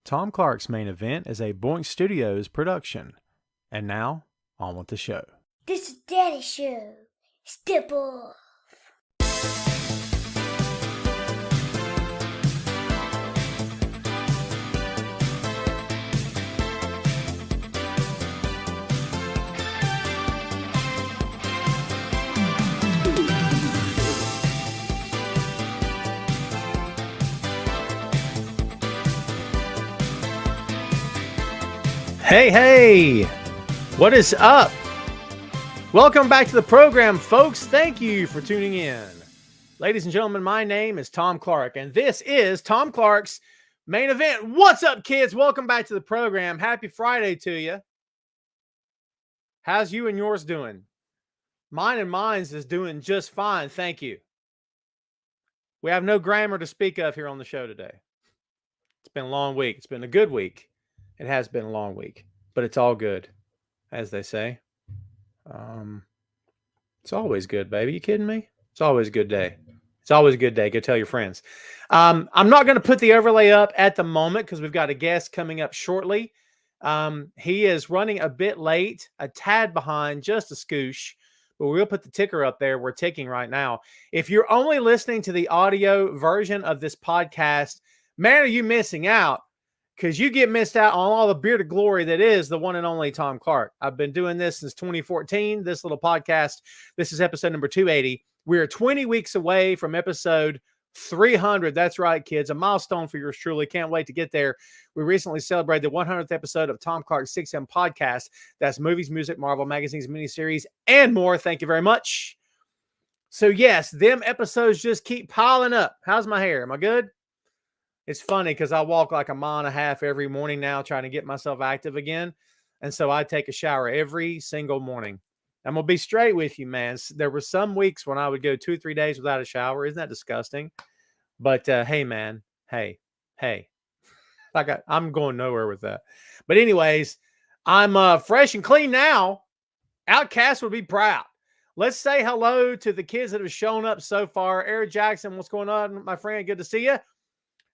Tom Clark's Main Event is a Boink Studios production. And now, on with the show. This is Daddy Show. Step off. Hey, what is up? Welcome back to the program, folks. Thank you for tuning in. Ladies and gentlemen, my name is Tom Clark, and this is Tom Clark's Main Event. What's up, kids? Welcome back to the program. Happy Friday to you. How's you and yours doing? Mine and mine's is doing just fine, thank you. We have no grammar to speak of here on the show today. It's been a long week. It's been a good week. It has been a long week, but it's all good, as they say. It's always good, baby. You kidding me? It's always a good day. It's always a good day. Go tell your friends. I'm not going to put the overlay up at the moment because we've got a guest coming up shortly. He is running a bit late, a tad behind, just a scoosh, but we'll put the ticker up there. We're ticking right now. If you're only listening to the audio version of this podcast, man, are you missing out? Because you get missed out on all the bearded glory that is the one and only Tom Clark. I've been doing this since 2014, this little podcast. This is episode number 280. We are 20 weeks away from episode 300. That's right, kids. A milestone for yours truly. Can't wait to get there. We recently celebrated the 100th episode of Tom Clark's 6M podcast. That's movies, music, Marvel, magazines, miniseries, and more. Thank you very much. So, yes, them episodes just keep piling up. How's my hair? Am I good? It's funny because I walk like a mile and a half every morning now trying to get myself active again. And so I take a shower every single morning. I'm going to be straight with you, man. There were some weeks when I would go 2 or 3 days without a shower. Isn't that disgusting? But hey, man. Hey. I'm going nowhere with that. But anyways, I'm fresh and clean now. Outcast would be proud. Let's say hello to the kids that have shown up so far. Eric Jackson, what's going on, my friend? Good to see you.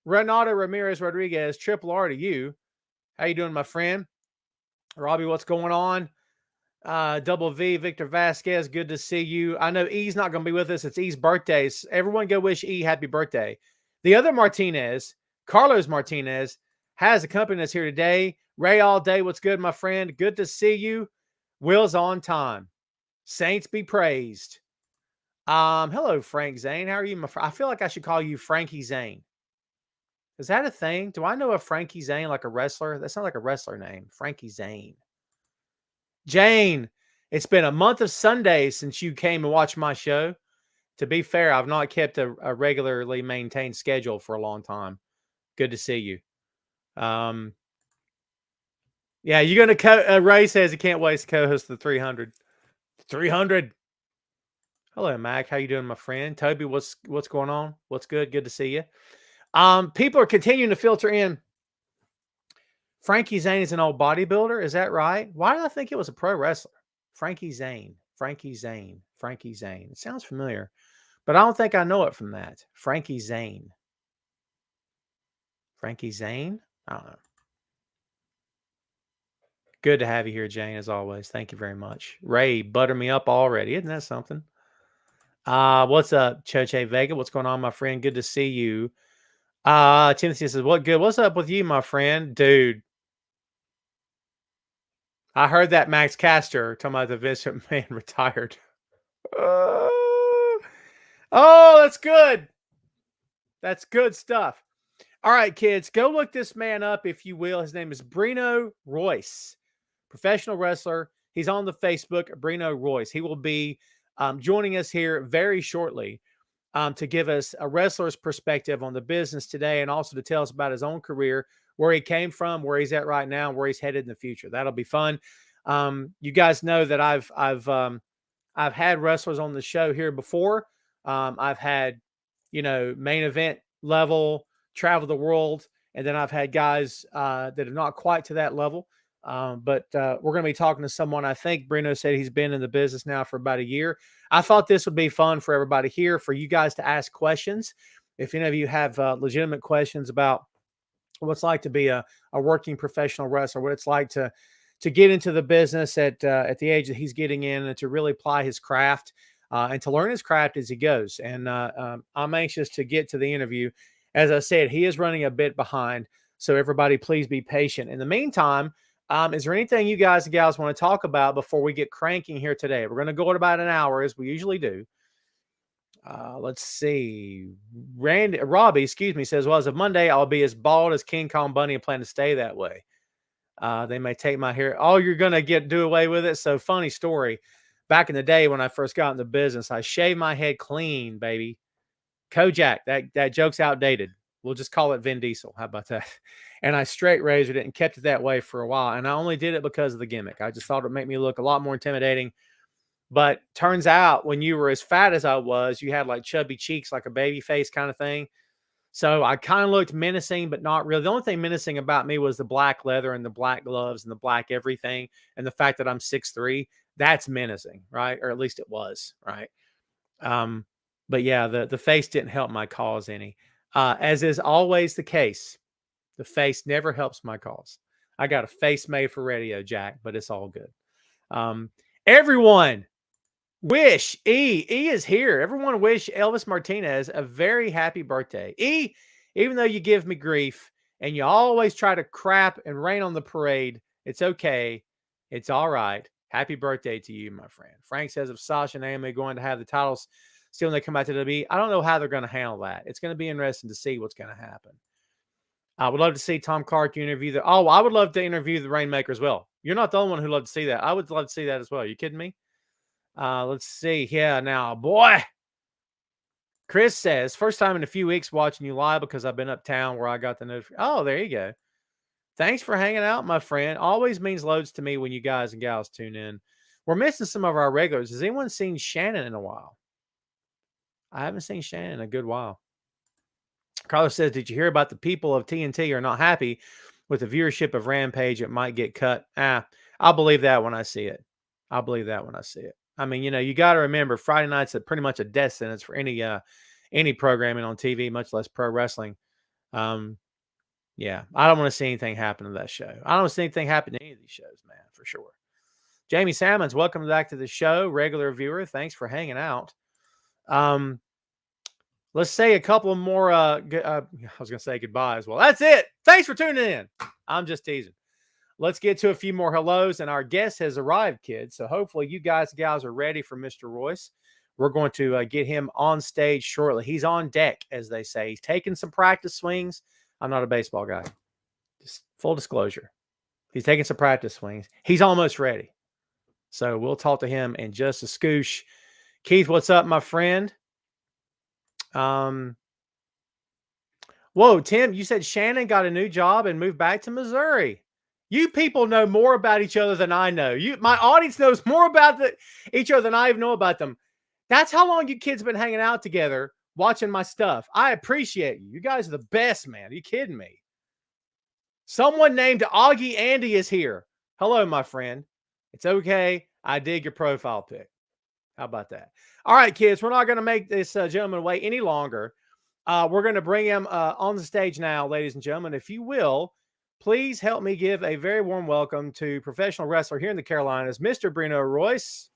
Renato Ramirez Rodriguez, triple R to you. How you doing, my friend? Robbie, what's going on? Double V, Victor Vasquez, good to see you. I know E's not going to be with us. It's E's birthday. So everyone go wish E happy birthday. The other Martinez, Carlos Martinez, has accompanied us here today. Ray all day, what's good, my friend? Good to see you. Will's on time. Saints be praised. Hello, Frank Zane. How are you, my friend? I feel like I should call you Frankie Zane. Is that a thing? Do I know a Frankie Zane like a wrestler? That sounds like a wrestler name. Frankie Zane. Jane, it's been a month of Sundays since you came and watched my show. To be fair, I've not kept a regularly maintained schedule for a long time. Good to see you. Yeah, you're going to Ray says he can't wait to co-host the 300. 300. Hello, Mac. How you doing, my friend? Toby, what's going on? What's good? Good to see you. People are continuing to filter in. Frankie Zane is an old bodybuilder. Is that right? Why did I think it was a pro wrestler? Frankie Zane. It sounds familiar, but I don't think I know it from that. Frankie Zane. I don't know. Good to have you here, Jane, as always. Thank you very much. Ray, butter me up already. Isn't that something? What's up, Choche Vega? What's going on, my friend? Good to see you. Timothy says, what good? What's up with you, my friend? Dude. I heard that Max Caster talking about the Vince McMahon retired. Oh, that's good. That's good stuff. All right, kids, go look this man up, if you will. His name is Breno Royce, professional wrestler. He's on the Facebook, Breno Royce. He will be joining us here very shortly to give us a wrestler's perspective on the business today and also to tell us about his own career, where he came from, where he's at right now, where he's headed in the future. That'll be fun. You guys know that I've had wrestlers on the show here before. I've had, main event level, travel the world, and then I've had guys that are not quite to that level. But we're going to be talking to someone. I think Breno said he's been in the business now for about a year. I thought this would be fun for everybody here, for you guys to ask questions. If any of you have legitimate questions about what it's like to be a working professional wrestler, what it's like to get into the business at the age that he's getting in, and to really apply his craft and to learn his craft as he goes. And I'm anxious to get to the interview. As I said, he is running a bit behind, so everybody please be patient. In the meantime, is there anything you guys and gals want to talk about before we get cranking here today? We're going to go at about an hour, as we usually do. Let's see. Robbie, excuse me, says, well, as of Monday, I'll be as bald as King Kong Bunny and plan to stay that way. They may take my hair. Oh, you're going to do away with it? So funny story. Back in the day when I first got into business, I shaved my head clean, baby. Kojak, that joke's outdated. We'll just call it Vin Diesel. How about that? And I straight razored it and kept it that way for a while. And I only did it because of the gimmick. I just thought it would make me look a lot more intimidating. But turns out when you were as fat as I was, you had like chubby cheeks, like a baby face kind of thing. So I kind of looked menacing, but not really. The only thing menacing about me was the black leather and the black gloves and the black everything. And the fact that I'm 6'3", that's menacing, right? Or at least it was, right? But yeah, the face didn't help my cause any. As is always the case, the face never helps my cause. I got a face made for radio, Jack, but it's all good. Everyone wish E is here. Everyone wish Elvis Martinez a very happy birthday. E, even though you give me grief and you always try to crap and rain on the parade, it's okay. It's all right. Happy birthday to you, my friend. Frank says, if Sasha and Naomi are going to have the titles still when they come out to WWE, I don't know how they're going to handle that. It's going to be interesting to see what's going to happen. I would love to see Tom Clark interview I would love to interview the Rainmaker as well. You're not the only one who'd love to see that. I would love to see that as well. Are you kidding me? Let's see. Yeah, now, boy. Chris says, first time in a few weeks watching you live because I've been uptown where I got the notification. Oh, there you go. Thanks for hanging out, my friend. Always means loads to me when you guys and gals tune in. We're missing some of our regulars. Has anyone seen Shannon in a while? I haven't seen Shannon in a good while. Carlos says, did you hear about the people of TNT are not happy with the viewership of Rampage? It might get cut. I'll believe that when I see it. I'll believe that when I see it. I mean, you got to remember Friday night's pretty much a death sentence for any programming on TV, much less pro wrestling. Yeah, I don't want to see anything happen to that show. I don't want to see anything happen to any of these shows, man, for sure. Jamie Salmons, welcome back to the show. Regular viewer, thanks for hanging out. Let's say a couple more. I was going to say goodbye as well. That's it. Thanks for tuning in. I'm just teasing. Let's get to a few more hellos, and our guest has arrived, kids. So hopefully you guys and gals are ready for Mr. Royce. We're going to get him on stage shortly. He's on deck, as they say. He's taking some practice swings. I'm not a baseball guy. Just full disclosure. He's taking some practice swings. He's almost ready. So we'll talk to him in just a scoosh. Keith, what's up, my friend? Whoa, Tim, you said Shannon got a new job and moved back to Missouri. You people know more about each other than I know. My audience knows more about each other than I even know about them. That's how long you kids have been hanging out together, watching my stuff. I appreciate you. You guys are the best, man. Are you kidding me? Someone named Augie Andy is here. Hello, my friend. It's okay. I dig your profile pic. How about that? All right, kids, we're not going to make this gentleman wait any longer. We're going to bring him on the stage now, ladies and gentlemen. If you will, please help me give a very warm welcome to professional wrestler here in the Carolinas, Mr. Breno Royce.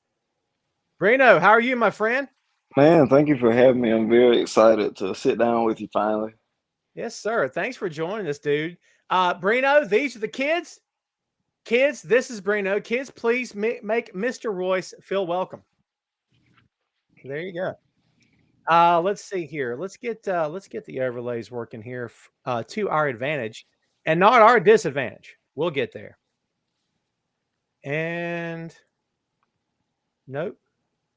Breno, how are you, my friend? Man, thank you for having me. I'm very excited to sit down with you finally. Yes, sir. Thanks for joining us, dude. Breno, these are the kids. Kids, this is Breno. Kids, please make Mr. Royce feel welcome. There you go. Let's see here. Let's get the overlays working here to our advantage and not our disadvantage. We'll get there. And nope.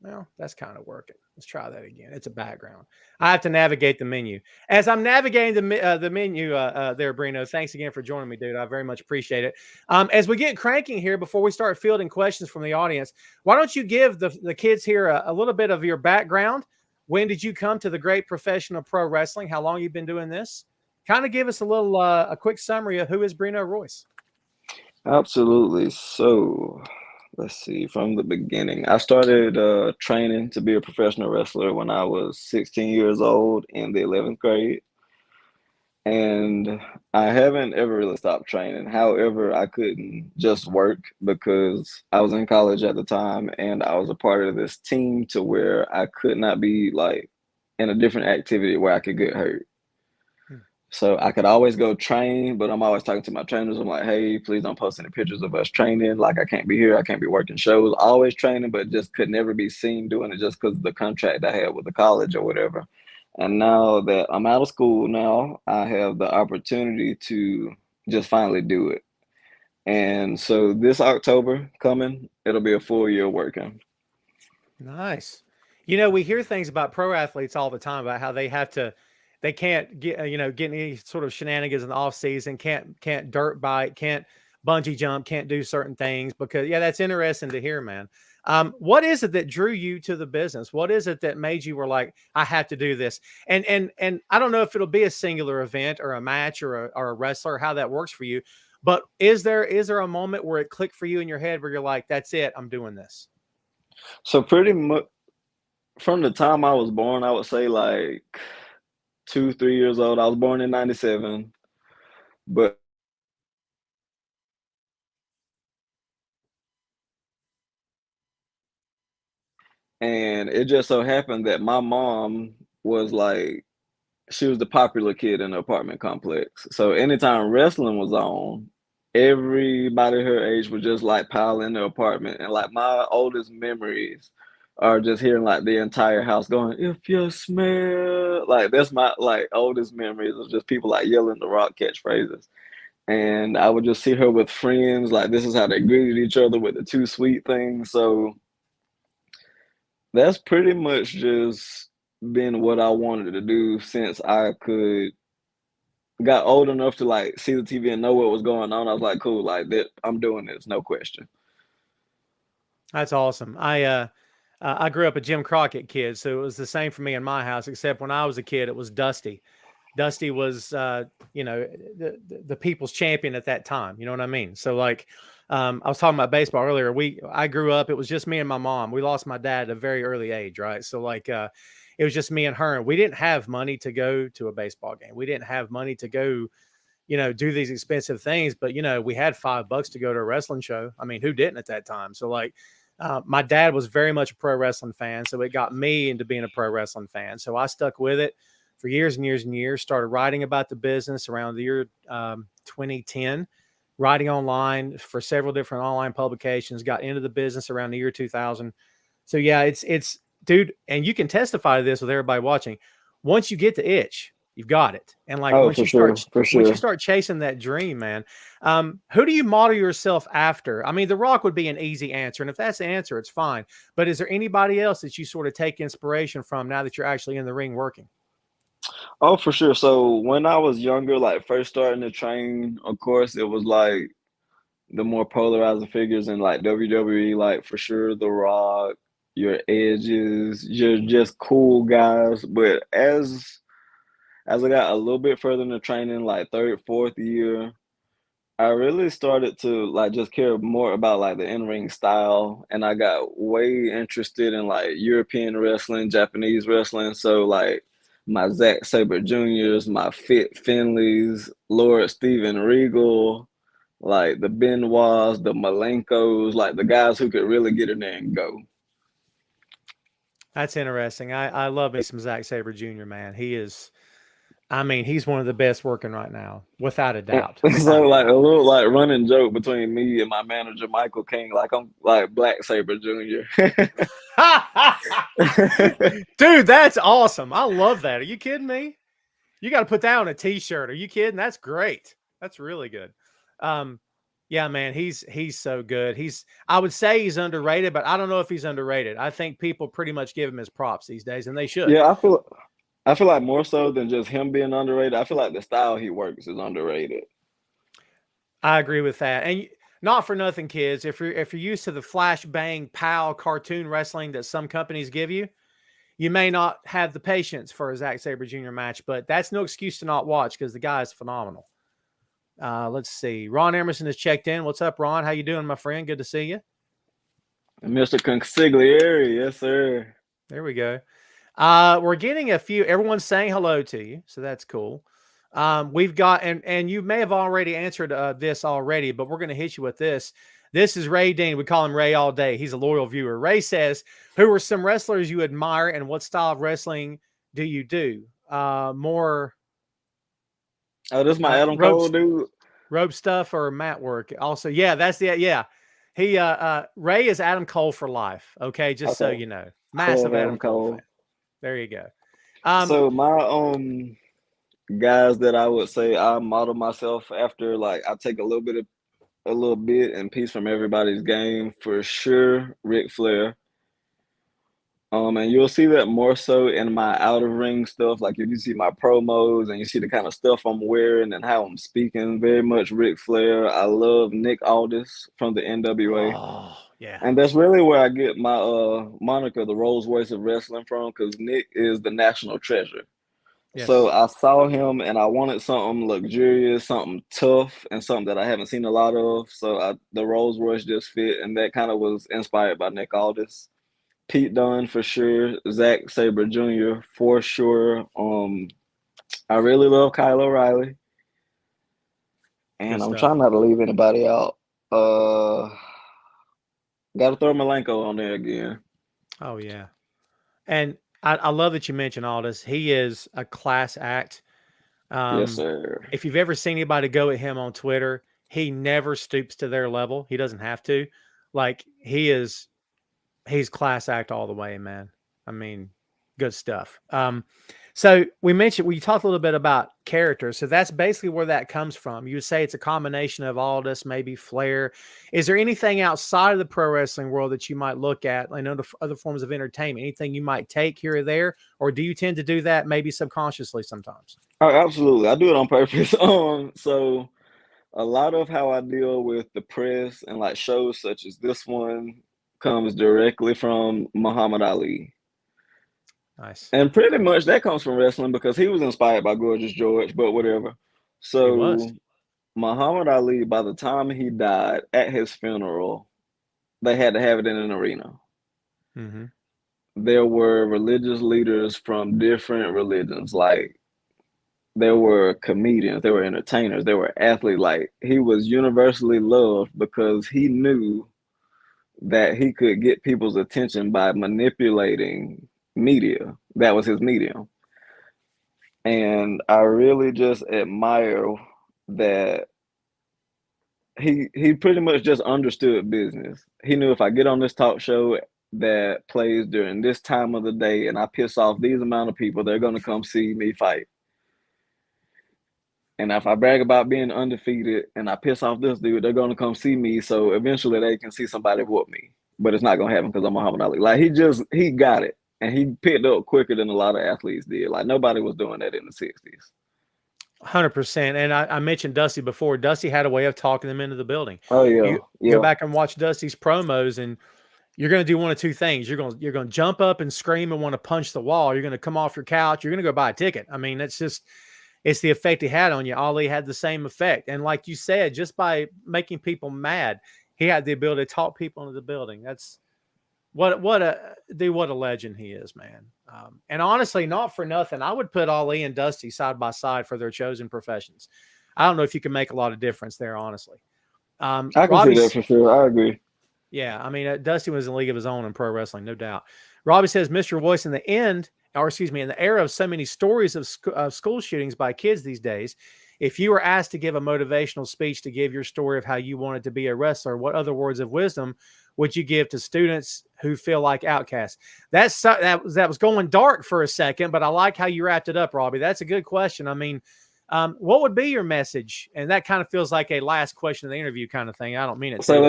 Well, that's kind of working. Let's try that again. It's a background. I have to navigate the menu. As I'm navigating the menu there, Breno, thanks again for joining me, dude. I very much appreciate it. As we get cranking here, before we start fielding questions from the audience, why don't you give the kids here a little bit of your background? When did you come to the great professional pro wrestling? How long you've been doing this? Kind of give us a quick summary of who is Breno Royce. Absolutely. So let's see, from the beginning. I started training to be a professional wrestler when I was 16 years old in the 11th grade. and I haven't ever really stopped training. However, I couldn't just work because I was in college at the time and I was a part of this team to where I could not be like in a different activity where I could get hurt. Hmm. So I could always go train, but I'm always talking to my trainers. I'm like, hey, please don't post any pictures of us training. Like I can't be here. I can't be working shows. Always training, but just could never be seen doing it just because of the contract I had with the college or whatever. And now that I'm out of school now, I have the opportunity to just finally do it. And so this October coming, it'll be a full year working. Nice. You know, we hear things about pro athletes all the time about how they can't get, get any sort of shenanigans in the off season, can't dirt bike, can't bungee jump, can't do certain things because, yeah, that's interesting to hear, man. What is it that drew you to the business? What is it that made you were like, I have to do this? And I don't know if it'll be a singular event or a match or a wrestler, how that works for you. But is there a moment where it clicked for you in your head where you're like, that's it, I'm doing this? So pretty much from the time I was born, I would say like 2, 3 years old. I was born in '97, but and it just so happened that my mom was like she was the popular kid in the apartment complex. So anytime wrestling was on, everybody her age would just like pile in the apartment. And like my oldest memories are just hearing like the entire house going, if you smell like that's my like oldest memories of just people like yelling the rock catchphrases. And I would just see her with friends, like this is how they greeted each other with the two sweet things. So that's pretty much just been what I wanted to do since I could got old enough to like see the TV and know what was going on. I was like, cool, like that I'm doing this, no question. That's awesome. I grew up a Jim Crockett kid, so it was the same for me in my house. Except when I was a kid, it was Dusty. Dusty was, the people's champion at that time. You know what I mean? So like, I was talking about baseball earlier. I grew up. It was just me and my mom. We lost my dad at a very early age, right? So like, it was just me and her, and we didn't have money to go to a baseball game. We didn't have money to go, do these expensive things. But we had $5 to go to a wrestling show. I mean, who didn't at that time? So like, my dad was very much a pro wrestling fan, so it got me into being a pro wrestling fan. So I stuck with it for years and years and years. Started writing about the business around the year 2010, writing online for several different online publications. Got into the business around the year 2000. So yeah, it's dude, and you can testify to this with everybody watching. Once you get the itch, you've got it. And like Oh, for sure, for once you sure. start chasing that dream, man, who do you model yourself after? I mean, The Rock would be an easy answer, and if that's the answer, it's fine. But is there anybody else that you sort of take inspiration from now that you're actually in the ring working? Oh, for sure. So when I was younger, like first starting to train, of course, it was like the more polarizing figures in like WWE, like for sure The Rock, your Edges, you're just cool guys. But as I got a little bit further into training, like third, fourth year, I really started to like just care more about like the in-ring style, and I got way interested in like European wrestling, Japanese wrestling. So like my Zack Sabre Juniors, my Fit Finleys, Lord Steven Regal, like the Benoits, the Malenkos, like the guys who could really get in there and go. That's interesting. I love me some Zack Sabre Jr., man. He is, I mean, he's one of the best working right now, without a doubt. So Without a like a doubt. little like running joke between me and my manager Michael King, like I'm like Black Sabre Jr. Dude, that's awesome. I love that. Are you kidding me? You got to put that on a t-shirt. Are you kidding? That's great. That's really good. Um, yeah, man, he's so good. I would say he's underrated, but I don't know if he's underrated. I think people pretty much give him his props these days, and they should. Yeah, I feel like more so than just him being underrated. I feel like the style he works is underrated. I agree with that. And not for nothing, kids. If you're used to the flash bang pow cartoon wrestling that some companies give you, you may not have the patience for a Zack Sabre Jr. match, but that's no excuse to not watch because the guy is phenomenal. Let's see. Ron Emerson has checked in. What's up, Ron? How you doing, my friend? Good to see you. Mr. Consigliere, yes, sir. There we go. We're getting a few. Everyone's saying hello to you, so that's cool. We've got, and you may have already answered this already, but we're going to hit you with this. This is Ray Dean. We call him Ray all day. He's a loyal viewer. Ray says, "Who are some wrestlers you admire, and what style of wrestling do you do? More Oh, this my Adam rope Cole dude. rope stuff or mat work? Also, yeah, that's the yeah." He Ray is Adam Cole for life. Okay, just so Okay, you know, I love massive Adam Adam Cole Cole. fan. There you go. So my guys that I would say I model myself after, like I take a little bit and piece from everybody's game for sure. Ric Flair. And you'll see that more so in my out of ring stuff. Like if you see my promos and you see the kind of stuff I'm wearing and how I'm speaking, very much Ric Flair. I love Nick Aldis from the NWA. Oh yeah, And that's really where I get my moniker, the Rolls Royce of wrestling from, because Nick is the national treasure. So yes, I saw him and I wanted something luxurious, something tough, and something that I haven't seen a lot of. So the Rolls Royce just fit, and that kind of was inspired by Nick Aldis. Pete Dunne for sure, Zack Sabre Jr. for sure. I really love Kyle O'Reilly, good and I'm stuff. trying not to leave anybody out. Uh, Got to throw Malenko on there again. Oh yeah, and I love that you mentioned all this. He is a class act. Yes, Um, sir. if you've ever seen anybody go at him on Twitter, he never stoops to their level. He doesn't have to. Like he's class act all the way, man. I mean, good stuff. So we talked a little bit about characters. So that's basically where that comes from. You would say it's a combination of Aldis, maybe Flair. Is there anything outside of the pro wrestling world that you might look at? I know the other forms of entertainment, anything you might take here or there, or do you tend to do that maybe subconsciously sometimes? Oh, absolutely. I do it on purpose. So a lot of how I deal with the press and like shows such as this one comes directly from Muhammad Ali. Nice. And pretty much that comes from wrestling because he was inspired by Gorgeous George, but whatever. He was. So Muhammad Ali, by the time he died at his funeral, they had to have it in an arena. Mm-hmm. There were religious leaders from different religions, like there were comedians, there were entertainers, there were athletes. Like he was universally loved because he knew that he could get people's attention by manipulating media. That was his medium. And I really just admire that he pretty much just understood business. He knew if I get on this talk show that plays during this time of the day and I piss off these amount of people, they're gonna come see me fight. And if I brag about being undefeated and I piss off this dude, they're gonna come see me. So eventually they can see somebody whoop me. But it's not gonna happen because I'm Muhammad Ali. Like he got it. And he picked up quicker than a lot of athletes did. Like nobody was doing that in the 60s. 100%. And I mentioned Dusty before. Dusty had a way of talking them into the building. Oh yeah. You go Yeah. back and watch Dusty's promos, and you're going to do one of two things. You're going to jump up and scream and want to punch the wall. You're going to come off your couch. You're going to go buy a ticket. I mean, it's the effect he had on you. Ali had the same effect. And like you said, just by making people mad, he had the ability to talk people into the building. That's what a legend he is, man. And honestly, not for nothing, I would put Ali and Dusty side by side for their chosen professions. I don't know if you can make a lot of difference there, honestly. I can see that Robbie's, for sure. I agree. yeah, I mean, Dusty was in a league of his own in pro wrestling, no doubt. Robbie says, Mr. Royce, in the era of so many stories of school shootings by kids these days, if you were asked to give a motivational speech to give your story of how you wanted to be a wrestler, what other words of wisdom would you give to students who feel like outcasts? That was going dark for a second, but I like how you wrapped it up, Robbie. That's a good question. I mean, what would be your message? And that kind of feels like a last question of the interview kind of thing. I don't mean it to, So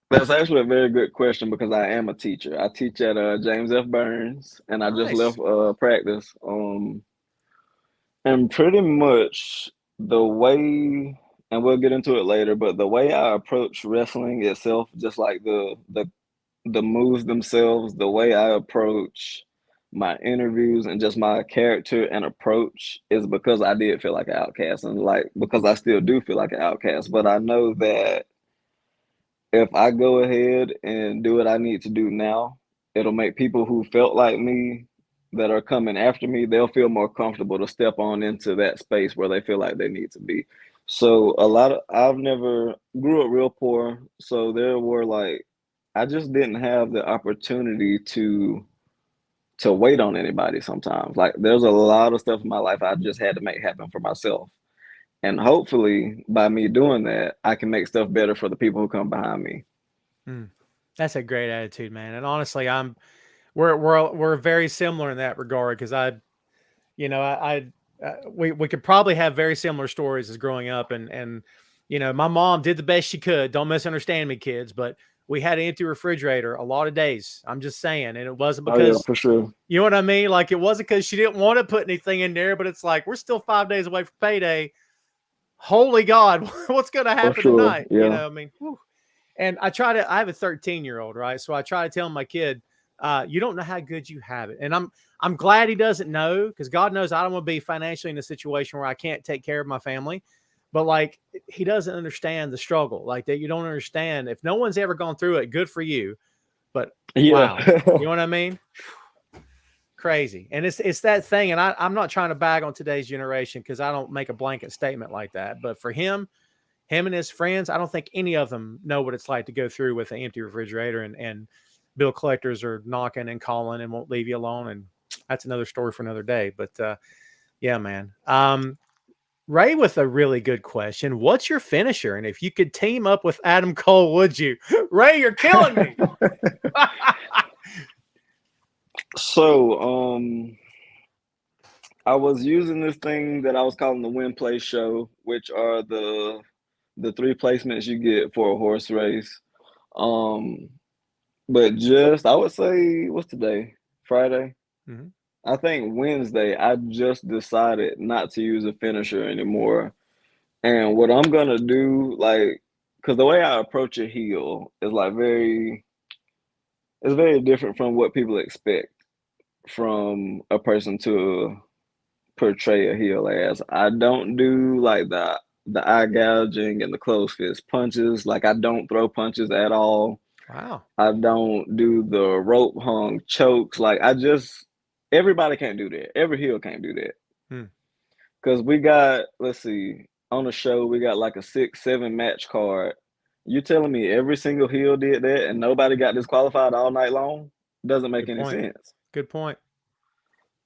but that's actually a very good question because I am a teacher. I teach at James F. Burns, and I just nice. left practice. And pretty much the way, and we'll get into it later, but the way I approach wrestling itself, just like the moves themselves, the way I approach my interviews and just my character and approach is because I did feel like an outcast, and like because I still do feel like an outcast. But I know that if I go ahead and do what I need to do now, it'll make people who felt like me that are coming after me, they'll feel more comfortable to step on into that space where they feel like they need to be. So I've never grew up real poor, so there were like I just didn't have the opportunity to wait on anybody sometimes. Like there's a lot of stuff in my life I just had to make happen for myself. And hopefully by me doing that, I can make stuff better for the people who come behind me. Mm. That's a great attitude, man. And honestly, we're very similar in that regard because you know, we could probably have very similar stories as growing up, and you know, my mom did the best she could. Don't misunderstand me, kids, but we had an empty refrigerator a lot of days. I'm just saying, and it wasn't Oh yeah, because for sure. you know what I mean. Like it wasn't because she didn't want to put anything in there, but it's like we're still 5 days away from payday. Holy God, what's going to For happen sure. tonight? You Yeah. know, I mean, whew. And I have a 13-year-old, right? So I try to tell my kid, you don't know how good you have it. And I'm glad he doesn't know because God knows I don't want to be financially in a situation where I can't take care of my family. But like he doesn't understand the struggle, like that you don't understand. If no one's ever gone through it, good for you. But Yeah. wow, you know what I mean? Crazy. And it's that thing. And I'm not trying to bag on today's generation because I don't make a blanket statement like that. But for him and his friends, I don't think any of them know what it's like to go through with an empty refrigerator and bill collectors are knocking and calling and won't leave you alone. And that's another story for another day. But yeah, man. Ray with a really good question. What's your finisher? And if you could team up with Adam Cole, would you? Ray, you're killing me. So, I was using this thing that I was calling the win place show, which are the three placements you get for a horse race. Um, but just I would say, what's today? Friday? Mhm. I think Wednesday, I just decided not to use a finisher anymore. And what I'm gonna do, like, because the way I approach a heel is like it's very different from what people expect from a person to portray a heel as. I don't do like the eye gouging and the closed fist punches. Like I don't throw punches at all. Wow. I don't do the rope hung chokes. Like I just everybody can't do that. Every heel can't do that. Hmm. Cause we got, let's see, on the show we got like a 6, 7 match card. You telling me every single heel did that and nobody got disqualified all night long? Doesn't make Good any point. sense. Good point.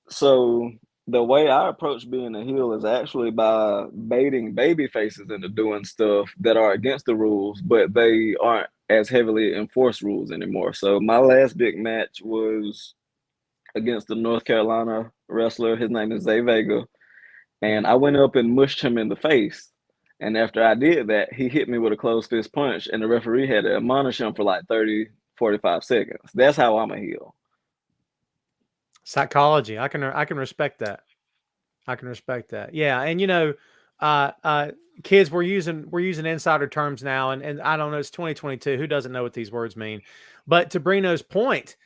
So the way I approach being a heel is actually by baiting baby faces into doing stuff that are against the rules, but they aren't as heavily enforced rules anymore. So my last big match was against the North Carolina wrestler. His name is Zay Vega. And Mhm. I went up and mushed him in the face. And after I did that, he hit me with a closed fist punch, and the referee had to admonish him for like 30, 45 seconds. That's how I'm a heel. Psychology. I can respect that. I can respect that. Yeah, and you know, uh, uh, kids, we're using insider terms now, and I don't know. It's 2022. Who doesn't know what these words mean? But to Brino's point,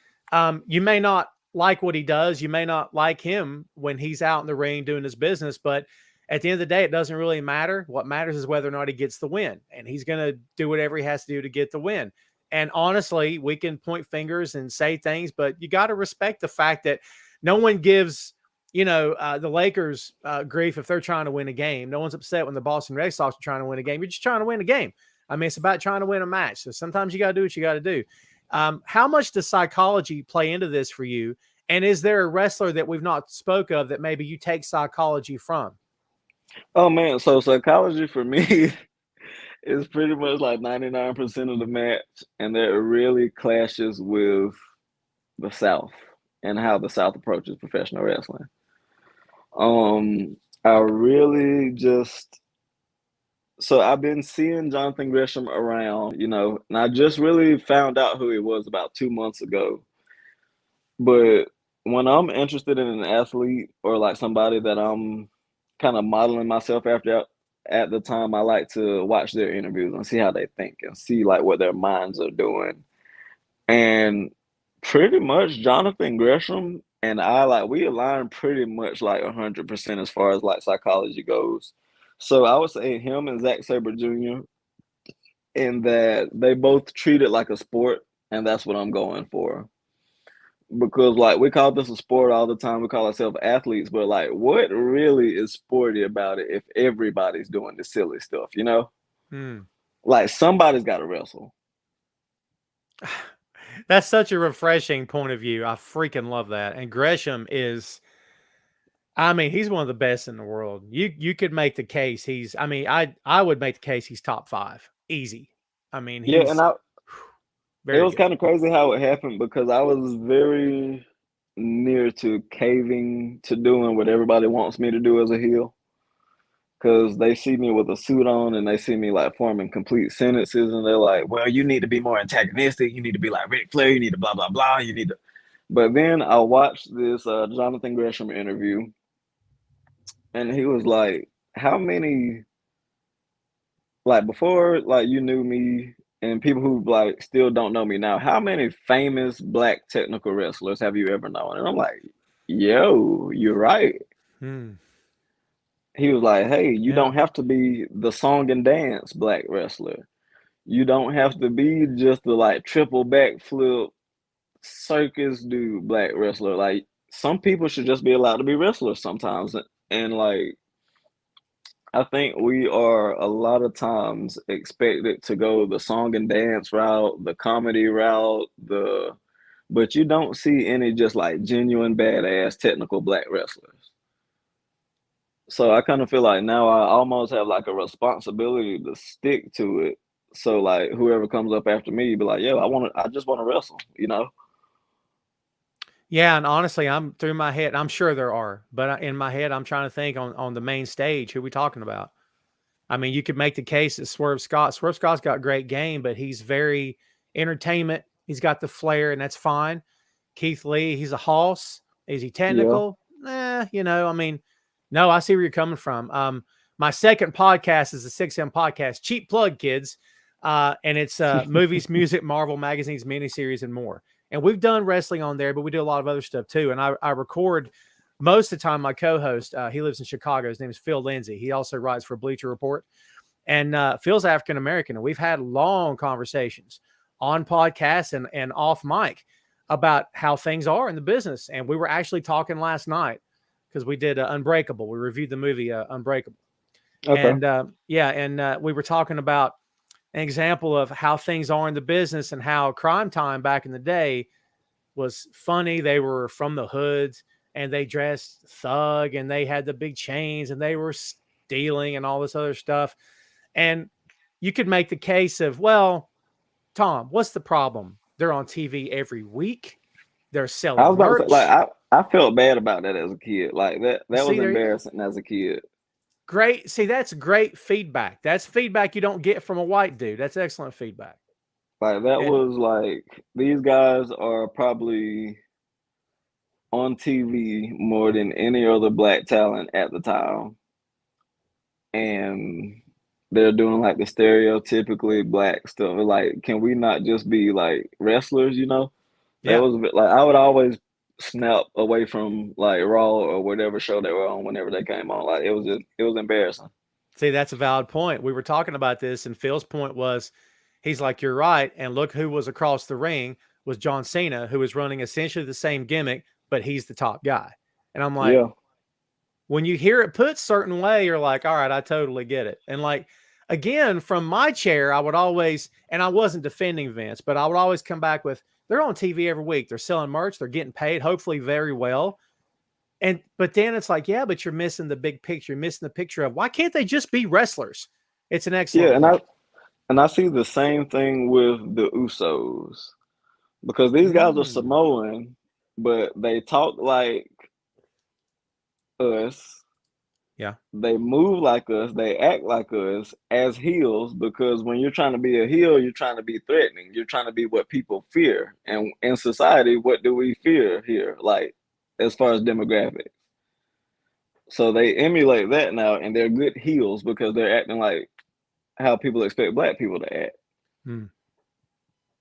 you may not like what he does. You may not like him when he's out in the ring doing his business. But at the end of the day, it doesn't really matter. What matters is whether or not he gets the win, and he's going to do whatever he has to do to get the win. And honestly, we can point fingers and say things, but you got to respect the fact that no one gives the Lakers grief if they're trying to win a game. No one's upset when the Boston Red Sox are trying to win a game. You're just trying to win a game. I mean, it's about trying to win a match. So sometimes you got to do what you got to do. How much does psychology play into this for you? And is there a wrestler that we've not spoke of that maybe you take psychology from? Oh man, so psychology for me is pretty much like 99% of the match, and that really clashes with the South and how the South approaches professional wrestling. I really just so I've been seeing Jonathan Gresham around, and I just really found out who he was about 2 months ago. But when I'm interested in an athlete or like somebody that I'm kind of modeling myself after at the time, I like to watch their interviews and see how they think and see like what their minds are doing. And pretty much Jonathan Gresham and I like we align pretty much like 100% as far as like psychology goes. So I would say him and Zack Sabre Jr. in that they both treat it like a sport, and that's what I'm going for. because like we call this a sport all the time. We call ourselves athletes, but like what really is sporty about it if everybody's doing the silly stuff, you know? Hmm. Like somebody's got to wrestle. That's such a refreshing point of view. I freaking love that. And Gresham is, I mean, he's one of the best in the world. You could make the case he's, I mean, I would make the case he's top 5. Easy. I mean, Yeah, and he's it very was good. kind of crazy how it happened because I was very near to caving to doing what everybody wants me to do as a heel. Because they see me with a suit on and they see me like forming complete sentences and they're like, well, you need to be more antagonistic. You need to be like Ric Flair. You need to blah, blah, blah. You need to. But then I watched this Jonathan Gresham interview and he was like, how many, like before, like you knew me and people who like still don't know me now, how many famous black technical wrestlers have you ever known? And I'm like, yo, you're right. Hmm. He was like, hey, you Yeah. don't have to be the song and dance black wrestler. You don't have to be just the like triple backflip circus dude black wrestler. Like some people should just be allowed to be wrestlers sometimes. And like I think we are a lot of times expected to go the song and dance route, the comedy route, the but you don't see any just like genuine badass technical black wrestlers. So I kind of feel like now I almost have like a responsibility to stick to it. So like whoever comes up after me, be like, yo, I just want to wrestle, you know? Yeah, and honestly, I'm through my head. I'm sure there are, but in my head, I'm trying to think on the main stage who we talking about. I mean, you could make the case that Swerve Scott. Swerve Scott's got great game, but he's very entertainment. He's got the flair, and that's fine. Keith Lee, he's a hoss. Is he Yeah. technical? You know, I mean, no, I see where you're coming from. My second podcast is the 6M podcast, cheap plug, kids. And it's movies, music, Marvel magazines, miniseries, and more. And we've done wrestling on there, but we do a lot of other stuff too. And I record most of the time. My co-host, he lives in Chicago. His name is Phil Lindsay. He also writes for Bleacher Report. And Phil's African American, and we've had long conversations on podcasts and off mic about how things are in the business. And we were actually talking last night because we did Unbreakable. We reviewed the movie Unbreakable. Okay. And we were talking about an example of how things are in the business and how Crime Time back in the day was funny. They were from the hoods and they dressed thug and they had the big chains and they were stealing and all this other stuff. And you could make the case of, well, Tom, what's the problem? They're on TV every week. They're I selling was about to say, like, merch. I felt bad about that as a kid. Like that was See, there you go. embarrassing as a kid. Great. See, that's great feedback. That's feedback you don't get from a white dude. That's excellent feedback. Like that And was like these guys are probably on TV more than any other black talent at the time. And they're doing like the stereotypically black stuff. Like, can we not just be like wrestlers, you know? That yeah, was a bit like I would always snap away from like Raw or whatever show they were on whenever they came on. Like it was embarrassing. see, that's a valid point. We were talking about this, and Phil's point was, he's like, you're right. And look who was across the ring was John Cena, who was running essentially the same gimmick, but he's the top guy. And I'm like, Yeah. when you hear it put certain way, you're like, all right, I totally get it. And like, again, from my chair, I would always, and I wasn't defending Vince, but I would always come back with, they're on TV every week. They're selling merch. They're getting paid, hopefully very well. But then it's like, yeah, but you're missing the big picture. You're missing the picture of why can't they just be wrestlers? It's an Yeah, excellent point. and I see the same thing with the Usos because these guys are Mm, Samoan, but they talk like us. yeah. They move like us, they act like us as heels because when you're trying to be a heel, you're trying to be threatening. You're trying to be what people fear. And in society, what do we fear here? Like as far as demographics. So they emulate that now and they're good heels because they're acting like how people expect black people to act. Mm,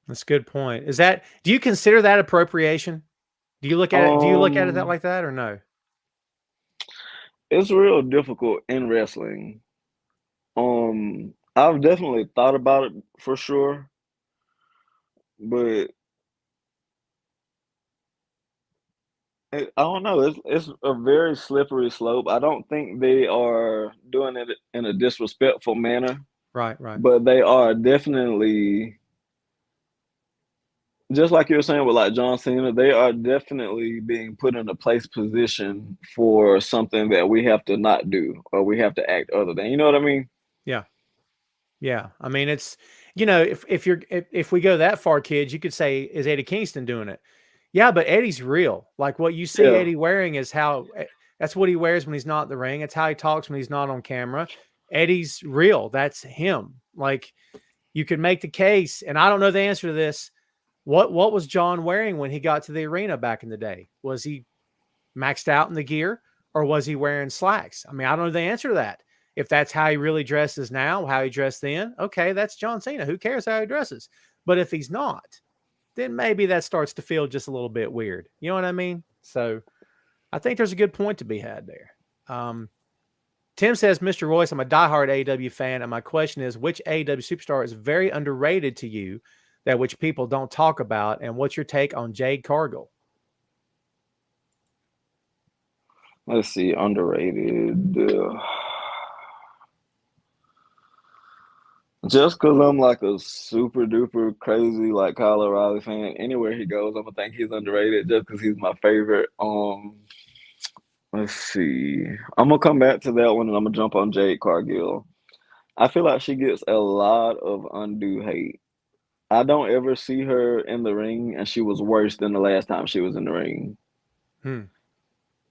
that's a good point. Do you consider that appropriation? Do you look at it that Um like that or no? it's real difficult in wrestling. I've definitely thought about it for sure, but I don't know. It's a very slippery slope. I don't think they are doing it in a disrespectful manner, Right, right. but they are definitely, just like you were saying with like John Cena, they are definitely being put in a place position for something that we have to not do or we have to act other than. You know what I mean? Yeah. Yeah. I mean, it's, if we go that far, kids, you could say, is Eddie Kingston doing it? Yeah, but Eddie's real. Like what you see Yeah. Eddie wearing is that's what he wears when he's not in the ring. It's how he talks when he's not on camera. Eddie's real. That's him. Like you could make the case, and I don't know the answer to this. What was John wearing when he got to the arena back in the day? Was he maxed out in the gear or was he wearing slacks? I mean, I don't know the answer to that. If that's how he really dresses now, how he dressed then, okay, that's John Cena. Who cares how he dresses? But if he's not, then maybe that starts to feel just a little bit weird. You know what I mean? So I think there's a good point to be had there. Tim says, Mr. Royce, I'm a diehard AEW fan, and my question is, which AEW superstar is very underrated to you that which people don't talk about, and what's your take on Jade Cargill? Let's see, underrated. Just because I'm like a super duper crazy like Kyle O'Reilly fan, anywhere he goes, I'm gonna think he's underrated just because he's my favorite. Let's see. I'm gonna come back to that one and I'm gonna jump on Jade Cargill. I feel like she gets a lot of undue hate. I don't ever see her in the ring, and she was worse than the last time she was in the ring. Hmm.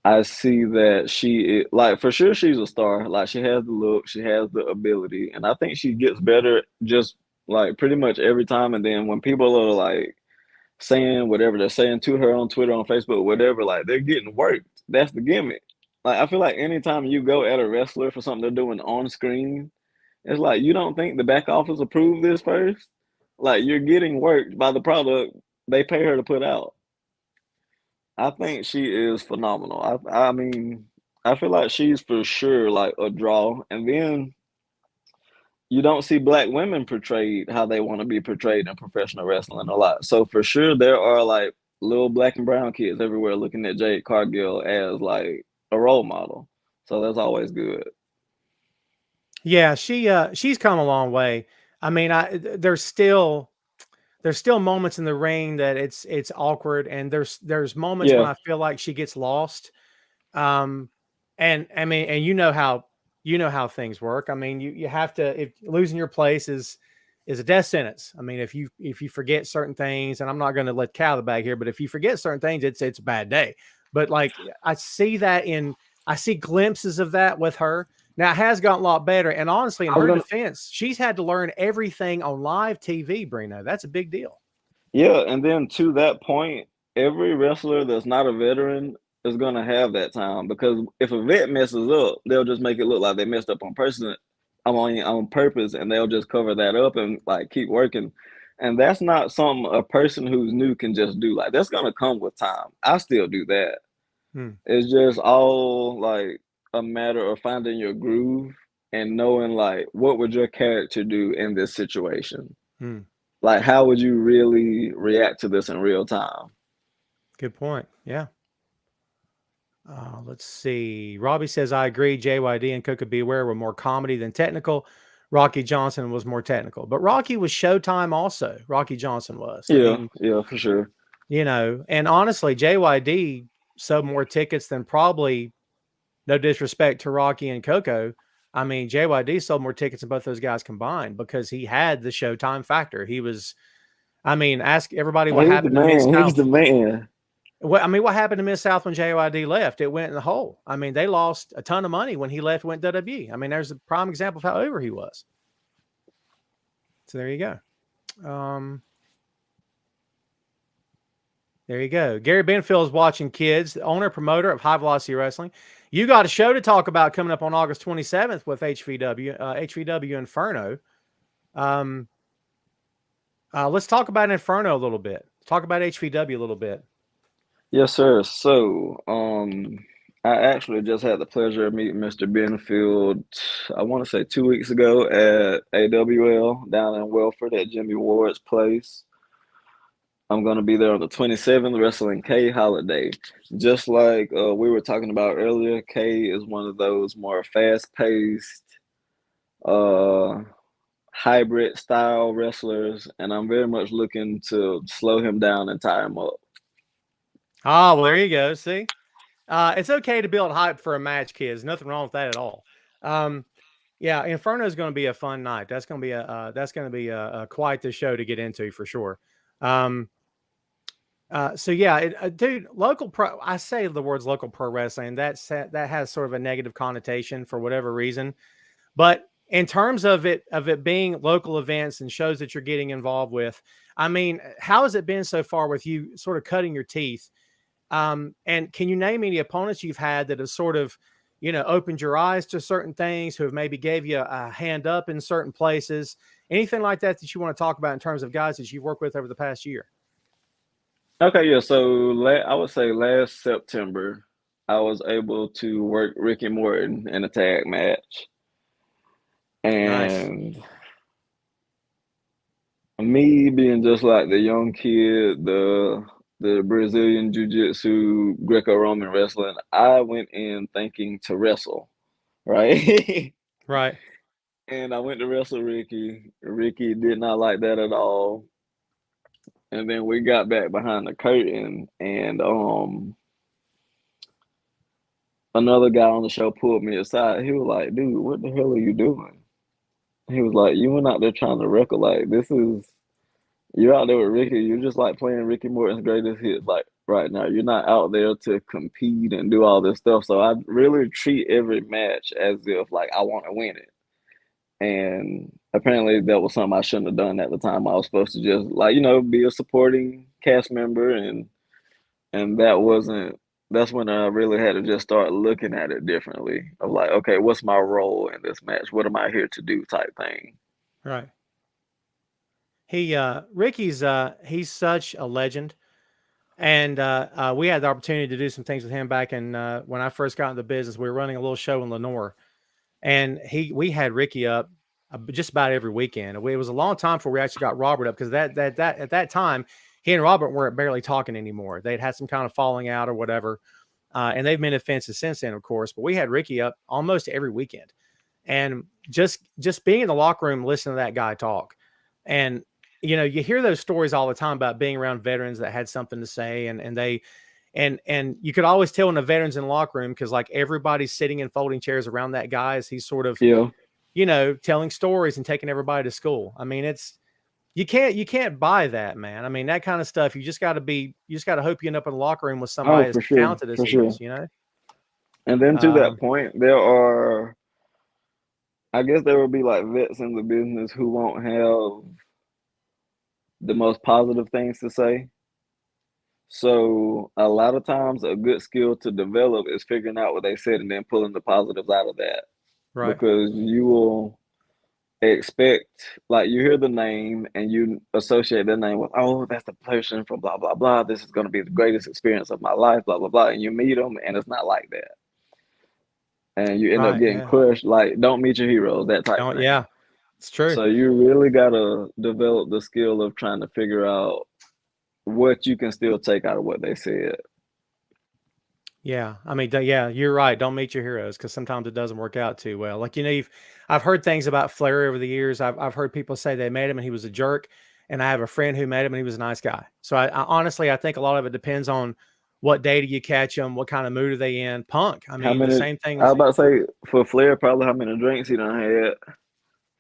I see that like for sure she's a star. Like she has the look, she has the ability, and I think she gets better just like pretty much every time. And then when people are like saying whatever they're saying to her on Twitter, on Facebook, whatever, like they're getting worked. That's the gimmick. Like I feel like anytime you go at a wrestler for something they're doing on screen, it's like you don't think the back office approved this first? Like you're getting worked by the product they pay her to put out. I think she is phenomenal. I mean, I feel like she's for sure like a draw. And then you don't see black women portrayed how they want to be portrayed in professional wrestling a lot. So for sure there are like little black and brown kids everywhere looking at Jade Cargill as like a role model. So that's always good. Yeah, she's come a long way. I mean, there's still moments in the ring that it's awkward, and there's moments when Yeah. I feel like she gets lost. And I mean, and you know how things work. I mean, you have to, if losing your place is a death sentence. I mean, if you forget certain things, and I'm not going to let cow the bag here, but if you forget certain things, it's a bad day. But like I see glimpses of that with her. Now it has gotten a lot better, and honestly, in I was her gonna defense, she's had to learn everything on live TV. Brino, that's a big deal. Yeah, and then to that point, every wrestler that's not a veteran is gonna have that time because if a vet messes up, they'll just make it look like they messed up on person, on purpose, and they'll just cover that up and like keep working. And that's not something a person who's new can just do. Like that's gonna come with time. I still do that. Hmm. It's just all like a matter of finding your groove and knowing like what would your character do in this situation. Hmm. Like, how would you really react to this in real time? Good point. Yeah. Let's see. Robbie says, I agree. JYD and Coca Beware were more comedy than technical. Rocky Johnson was more technical, but Rocky was Showtime also. Rocky Johnson was. I Yeah, mean, yeah, for sure. and honestly, JYD sold more tickets than probably, no disrespect to Rocky and Coco. I mean, JYD sold more tickets than both those guys combined because he had the Showtime factor. He was, I mean, ask everybody what He's the happened to Mid man. He's South. the man. What happened to Miss South when JYD left? It went in the hole. I mean, they lost a ton of money when he left, went WWE. I mean, there's a prime example of how over he was. So there you go. There you go. Gary Benfield is watching, kids, the owner, promoter of High Velocity Wrestling. You got a show to talk about coming up on August 27th with HVW Inferno. Let's talk about Inferno a little bit. Talk about HVW a little bit. Yes, sir. So, I actually just had the pleasure of meeting Mr. Benfield, I want to say 2 weeks ago at AWL down in Welford at Jimmy Ward's place. I'm gonna be there on the 27th, wrestling Kay Holiday. Just like we were talking about earlier, Kay is one of those more fast-paced, uh, hybrid style wrestlers, and I'm very much looking to slow him down and tie him up. Oh, well, there you go. See, it's okay to build hype for a match, kids. Nothing wrong with that at all. Um, yeah, Inferno is going to be a fun night. That's going to be a quite the show to get into for sure. Um, so yeah, dude, local pro. I say the words local pro wrestling. That has sort of a negative connotation for whatever reason. But in terms of it being local events and shows that you're getting involved with, I mean, how has it been so far with you sort of cutting your teeth? And can you name any opponents you've had that have sort of, opened your eyes to certain things, who have maybe gave you a hand up in certain places, anything like that that you want to talk about in terms of guys that you've worked with over the past year? Okay, yeah. So I would say last September, I was able to work Ricky Morton in a tag match, Nice. and me being just like the young kid, the Brazilian Jiu-Jitsu, Greco-Roman wrestling, I went in thinking to wrestle, right? Right. And I went to wrestle Ricky. Ricky did not like that at all. And then we got back behind the curtain, and another guy on the show pulled me aside. He was like, "Dude, what the hell are you doing?" He was like, "You went out there trying to record, like this is you're out there with Ricky. You're just like playing Ricky Morton's greatest hits, like right now. You're not out there to compete and do all this stuff." So I really treat every match as if like I want to win it. And apparently that was something I shouldn't have done at the time. I was supposed to just like, be a supporting cast member, and that's when I really had to just start looking at it differently of like, okay, what's my role in this match? What am I here to do type thing. Right. He's such a legend. And we had the opportunity to do some things with him back in when I first got into the business. We were running a little show in Lenore, and we had Ricky up just about every weekend. It was a long time before we actually got Robert up, because that at that time he and Robert weren't barely talking anymore. They'd had some kind of falling out or whatever, and they've been offenses since then, of course. But we had Ricky up almost every weekend, and just being in the locker room, listening to that guy talk, and you hear those stories all the time about being around veterans that had something to say, and you could always tell when the veterans in the locker room, because like everybody's sitting in folding chairs around that guy as he's sort of, Yeah, telling stories and taking everybody to school. I mean, you can't buy that, man. I mean, that kind of stuff, you just got to hope you end up in the locker room with oh, somebody as for sure, talented as for he sure. is. And then to that Um, point, I guess there will be like vets in the business who won't have the most positive things to say. So a lot of times a good skill to develop is figuring out what they said and then pulling the positives out of that. right. Because you will expect, like, you hear the name and you associate that name with, oh, that's the person from blah blah blah. This is going to be the greatest experience of my life, blah blah blah. And you meet them and it's not like that, and you end up Right. getting Yeah. crushed. Like, don't meet your heroes, that type Don't, thing. yeah, it's true. So you really gotta develop the skill of trying to figure out what you can still take out of what they said. Yeah, I mean, yeah, you're right. Don't meet your heroes, because sometimes it doesn't work out too well. Like, I've heard things about Flair over the years. I've heard people say they met him and he was a jerk, and I have a friend who met him and he was a nice guy. So I honestly, I think a lot of it depends on what day do you catch them, what kind of mood are they in. Punk, I How mean, the many? same thing I was as about to say for Flair, probably how many drinks he done had.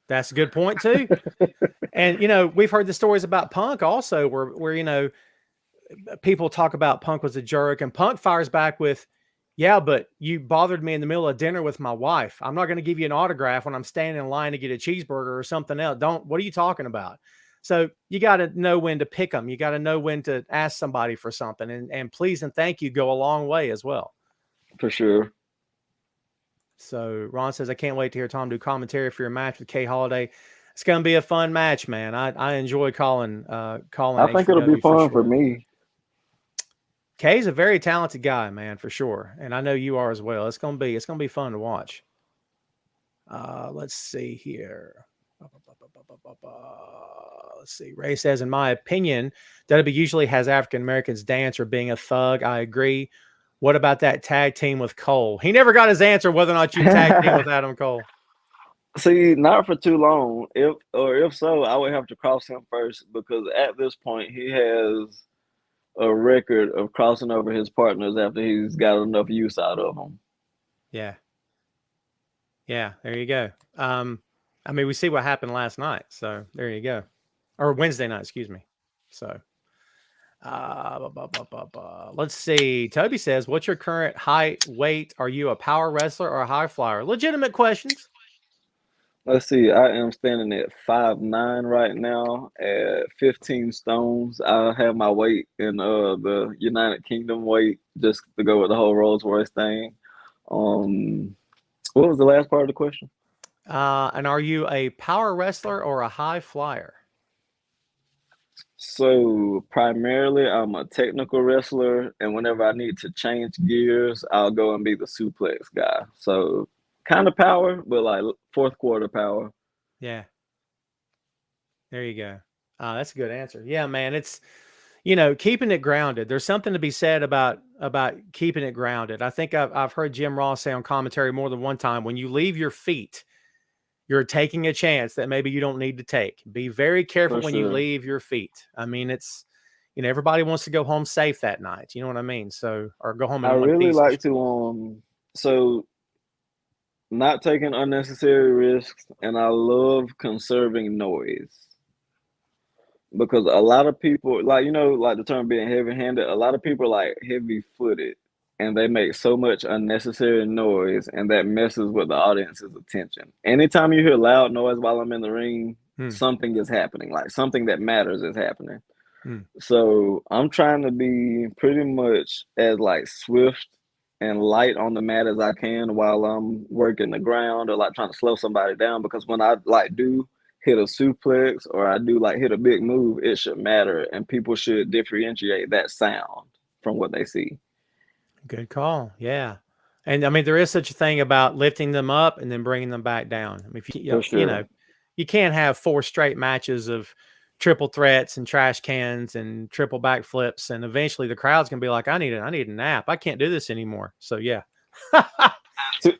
that's a good point too. And we've heard the stories about Punk also, where people talk about Punk was a jerk, and Punk fires back with, yeah, but you bothered me in the middle of dinner with my wife. I'm not going to give you an autograph when I'm standing in line to get a cheeseburger or something else. What are you talking about? So you got to know when to pick them. You got to know when to ask somebody for something, and please and thank you go a long way as well. For sure. So Ron says, I can't wait to hear Tom do commentary for your match with Kay Holiday. It's going to be a fun match, man. I enjoy calling I think it'll be HVW for fun for sure. me. Kay's a very talented guy, man, for sure. And I know you are as well. It's gonna be fun to watch. Let's see here. Let's see. Ray says, in my opinion, WWE usually has African Americans dance or being a thug. I agree. What about that tag team with Cole? He never got his answer whether or not you tag team with Adam Cole. See, not for too long. If so, I would have to cross him first because at this point he has a record of crossing over his partners after he's got enough use out of them. Yeah. Yeah, there you go. I mean, we see what happened last night. So there you go. Or Wednesday night, excuse me. So let's see. Toby says, what's your current height, weight? Are you a power wrestler or a high flyer? Legitimate questions. Let's see. I am standing at 5'9" right now at 15 stones. I have my weight in the United Kingdom weight just to go with the whole Rolls Royce thing. What was the last part of the question? And are you a power wrestler or a high flyer? So primarily, I'm a technical wrestler, and whenever I need to change gears, I'll go and be the suplex guy. So kind of power, but like fourth quarter power. Yeah. There you go. That's a good answer. Yeah, man. It's, you know, keeping it grounded. There's something to be said about keeping it grounded. I think I've heard Jim Ross say on commentary more than one time, when you leave your feet, you're taking a chance that maybe you don't need to take. Be very careful For when you sure. leave your feet. I mean, it's, you know, everybody wants to go home safe that night. You know what I mean? So, or go home in I one really piece. like to so not taking unnecessary risks, and I love conserving noise. Because a lot of people, like, you know, like the term being heavy-handed, a lot of people are like heavy-footed and they make so much unnecessary noise and that messes with the audience's attention. Anytime you hear loud noise while I'm in the ring, something is happening, like something that matters is happening. So I'm trying to be pretty much as like swift and light on the mat as I can while I'm working the ground or like trying to slow somebody down, because when I like do hit a suplex or I do like hit a big move, it should matter and people should differentiate that sound from what they see. Good call. Yeah. And I mean, there is such a thing about lifting them up and then bringing them back down. I mean, if you, For sure. you know, you can't have 4 straight matches of triple threats and trash cans and triple backflips, and eventually the crowd's gonna be like, I need a nap. I can't do this anymore. So yeah.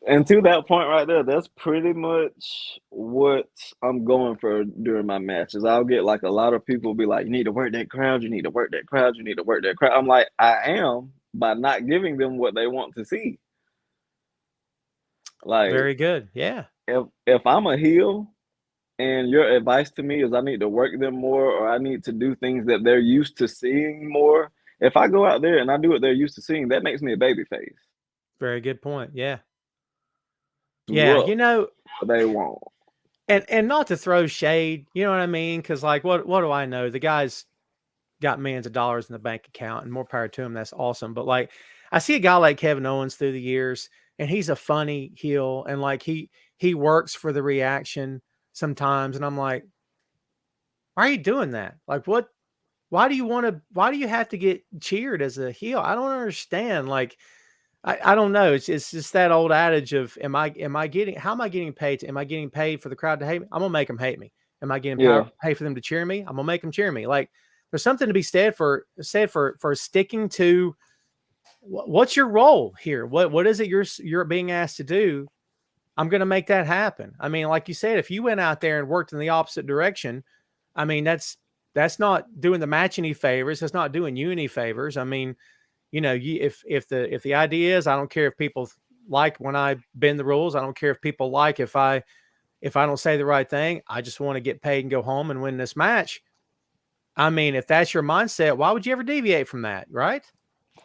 And to that point right there, that's pretty much what I'm going for during my matches. I'll get like a lot of people be like, you need to work that crowd, you need to work that crowd, you need to work that crowd. I'm like, I am, by not giving them what they want to see. Like, very good. Yeah. if I'm a heel and your advice to me is I need to work them more or I need to do things that they're used to seeing more, if I go out there and I do what they're used to seeing, that makes me a babyface. Very good point. Yeah. Yeah, you know, What they want. and not to throw shade, you know what I mean? Because like, what do I know? The guy's got millions of dollars in the bank account, and more power to him. That's awesome. But like, I see a guy like Kevin Owens through the years, and he's a funny heel, and like he works for the reaction sometimes, and I'm like, why are you doing that? Like, what? Why do you want to? Why do you have to get cheered as a heel? I don't understand. Like, I don't know. It's just that old adage of how am I getting paid? Am I getting paid for the crowd to hate me? I'm gonna make them hate me. Am I getting paid for them to cheer me? I'm gonna make them cheer me. Like, there's something to be said for sticking to what's your role here? What is it you're being asked to do? I'm gonna make that happen. I mean, like you said, if you went out there and worked in the opposite direction, I mean, that's not doing the match any favors. That's not doing you any favors. I mean, you know, if the idea is, I don't care if people like when I bend the rules. I don't care if people like if I don't say the right thing. I just want to get paid and go home and win this match. I mean, if that's your mindset, why would you ever deviate from that, right?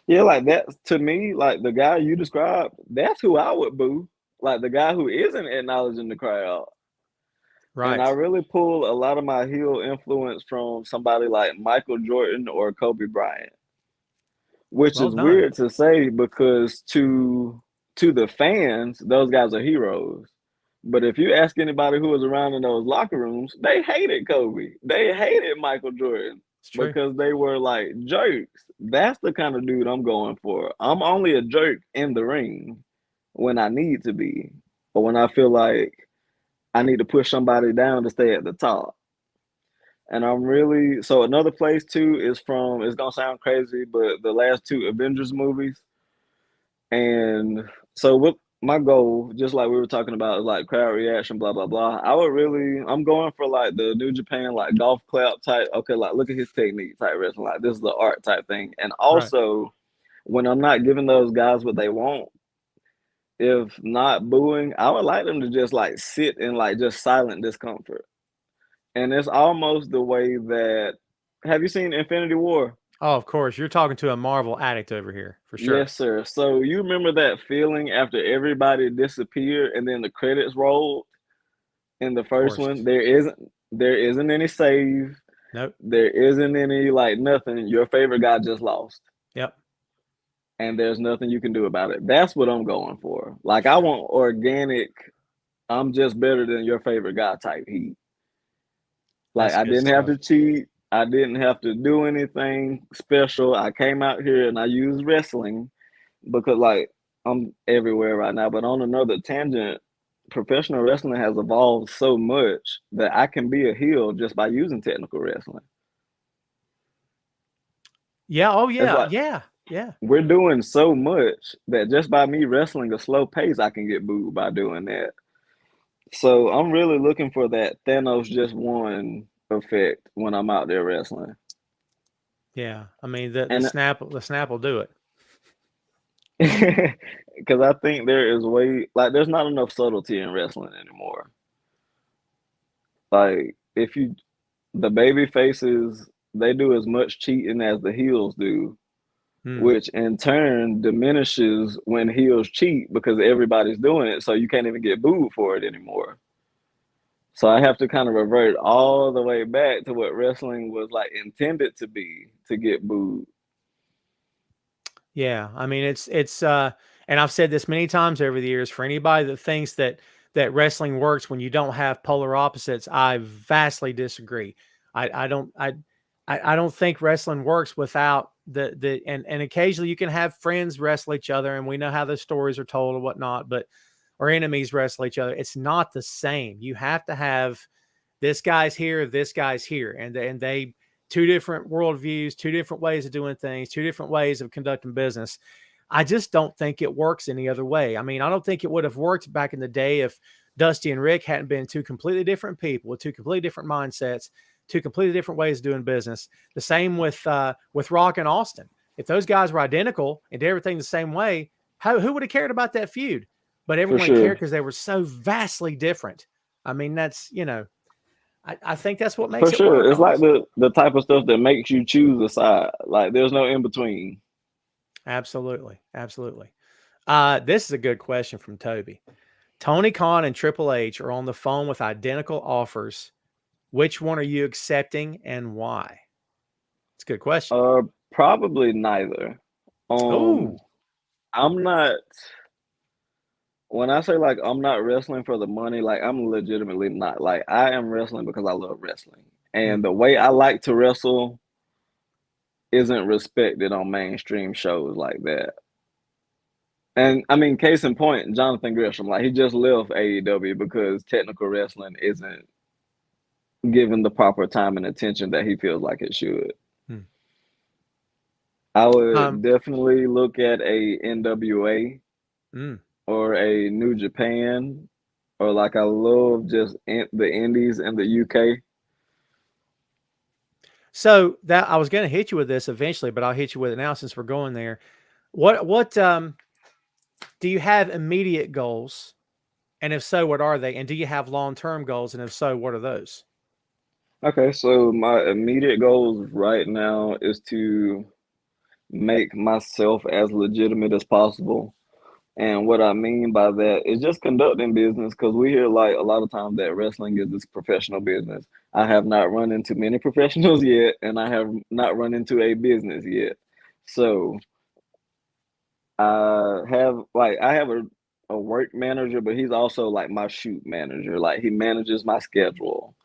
Yeah, like that to me, like the guy you described, that's who I would boo. Like the guy who isn't acknowledging the crowd. Right. And I really pull a lot of my heel influence from somebody like Michael Jordan or Kobe Bryant. Which is weird to say because to the fans, those guys are heroes. But if you ask anybody who was around in those locker rooms, they hated Kobe. They hated Michael Jordan because they were like jerks. That's the kind of dude I'm going for. I'm only a jerk in the ring when I need to be, or when I feel like I need to push somebody down to stay at the top. And I'm really so another place too is from it's gonna sound crazy, but the last two Avengers movies. And so what my goal, just like we were talking about, is like crowd reaction, blah blah blah. I'm going for like the New Japan like golf clap type. Okay, like look at his technique type wrestling. Like this is the art type thing. And Right. also when I'm not giving those guys what they want, if not booing, I would like them to just like sit in like just silent discomfort. And it's almost the way that have you seen Infinity War? Oh, of course. You're talking to a Marvel addict over here for sure. Yes, sir. So you remember that feeling after everybody disappeared and then the credits rolled in the Of first course. one? There isn't any save. Nope. There isn't any like nothing. Your favorite guy just lost. Yep. And there's nothing you can do about it. That's what I'm going for. Like I want organic, I'm just better than your favorite guy type heat. Like That's I good didn't have stuff. to cheat. I didn't have to do anything special. I came out here and I used wrestling because like I'm everywhere right now. But on another tangent, professional wrestling has evolved so much that I can be a heel just by using technical wrestling. Yeah. Oh, It's yeah. like Yeah. Yeah. we're doing so much that just by me wrestling a slow pace, I can get booed by doing that. So I'm really looking for that Thanos just won effect when I'm out there wrestling. Yeah. I mean, the And snap will do it. because I think there is way like there's not enough subtlety in wrestling anymore. Like if you the baby faces they do as much cheating as the heels do, Hmm. which in turn diminishes when heels cheat because everybody's doing it, so you can't even get booed for it anymore. So I have to kind of revert all the way back to what wrestling was like intended to be to get booed. Yeah, I mean and I've said this many times over the years for anybody that thinks that wrestling works when you don't have polar opposites, I vastly disagree. I don't I don't think wrestling works without the and occasionally you can have friends wrestle each other and we know how those stories are told or whatnot, but or enemies wrestle each other. It's not the same. You have to have this guy's here, and they two different worldviews, two different ways of doing things, two different ways of conducting business. I just don't think it works any other way. I mean, I don't think it would have worked back in the day if Dusty and Rick hadn't been two completely different people with two completely different mindsets, two completely different ways of doing business. The same with Rock and Austin. If those guys were identical and did everything the same way, who would have cared about that feud? But For everyone cared sure. because they were so vastly different. I mean, that's I think that's what For makes it sure. work, It's like honestly. the type of stuff that makes you choose a side. Like there's no in between. Absolutely. Absolutely. This is a good question from Toby. Tony Khan and Triple H are on the phone with identical offers. Which one are you accepting and why? It's a good question. Probably neither. Um, Oh, I'm not when I say like I'm not wrestling for the money, like I'm legitimately not. Like I am wrestling because I love wrestling. And the way I like to wrestle isn't respected on mainstream shows like that. And I mean, case in point, Jonathan Gresham, like he just left AEW because technical wrestling isn't given the proper time and attention that he feels like it should. hmm. I Um, would definitely look at a NWA mm. or a New Japan, or like I love just the Indies and the UK. So that I was going to hit you with this eventually, but I'll hit you with it now since we're going there. What do you have immediate goals? And if so, what are they? And do you have long-term goals? And if so, what are those? Okay, so my immediate goals right now is to make myself as legitimate as possible. And what I mean by that is just conducting business because we hear like a lot of times that wrestling is this professional business. I have not run into many professionals yet, and I have not run into a business yet. So I have a work manager, but he's also like my shoot manager. Like he manages my schedule.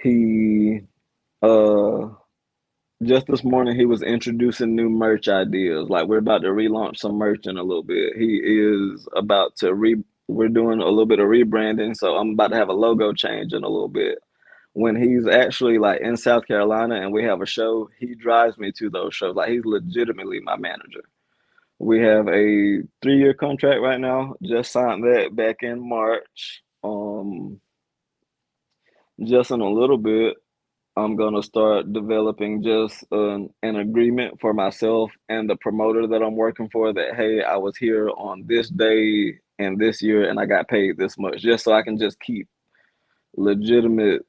He uh just this morning he was introducing new merch ideas. Like we're about to relaunch some merch in a little bit. He is about to we're doing a little bit of rebranding, so I'm about to have a logo change in a little bit. When he's actually like in South Carolina and we have a show, he drives me to those shows. Like he's legitimately my manager. We have a 3-year contract right now. Just signed that back in March. Just in a little bit, I'm gonna start developing just an agreement for myself and the promoter that I'm working for that, hey, I was here on this day and this year and I got paid this much, just so I can just keep legitimate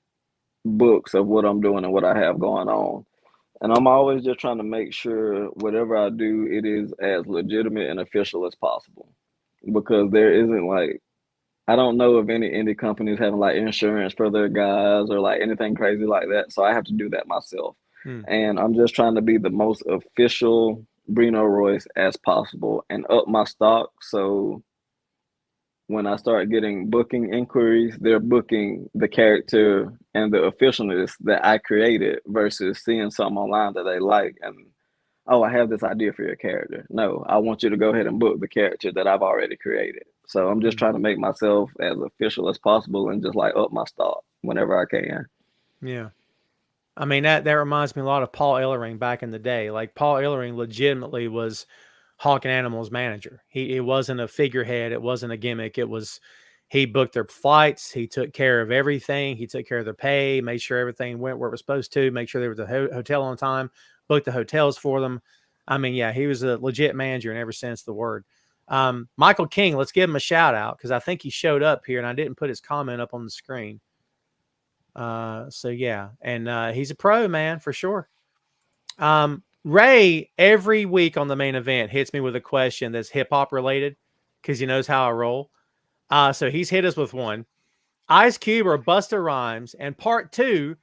books of what I'm doing and what I have going on. And I'm always just trying to make sure whatever I do, it is as legitimate and official as possible. Because there isn't like, I don't know of any indie companies having like insurance for their guys or like anything crazy like that. So I have to do that myself. And I'm just trying to be the most official Brino Royce as possible and up my stock. So when I start getting booking inquiries, they're booking the character and the officialness that I created versus seeing something online that they like and, oh, I have this idea for your character. No, I want you to go ahead and book the character that I've already created. So I'm just trying to make myself as official as possible and just like up my stock whenever I can. Yeah. I mean, that reminds me a lot of Paul Ellering back in the day. Like Paul Ellering legitimately was Hawk and Animals manager. It wasn't a figurehead. It wasn't a gimmick. It was, he booked their flights. He took care of everything. He took care of their pay, made sure everything went where it was supposed to, make sure they were at the hotel on time, booked the hotels for them. I mean, yeah, he was a legit manager in every sense of the word. Michael King, let's give him a shout out because I think he showed up here and I didn't put his comment up on the screen. So yeah, and he's a pro, man, for sure. Ray, every week on the main event, hits me with a question that's hip-hop related because he knows how I roll. So he's hit us with one. Ice Cube or Busta Rhymes, and part 2,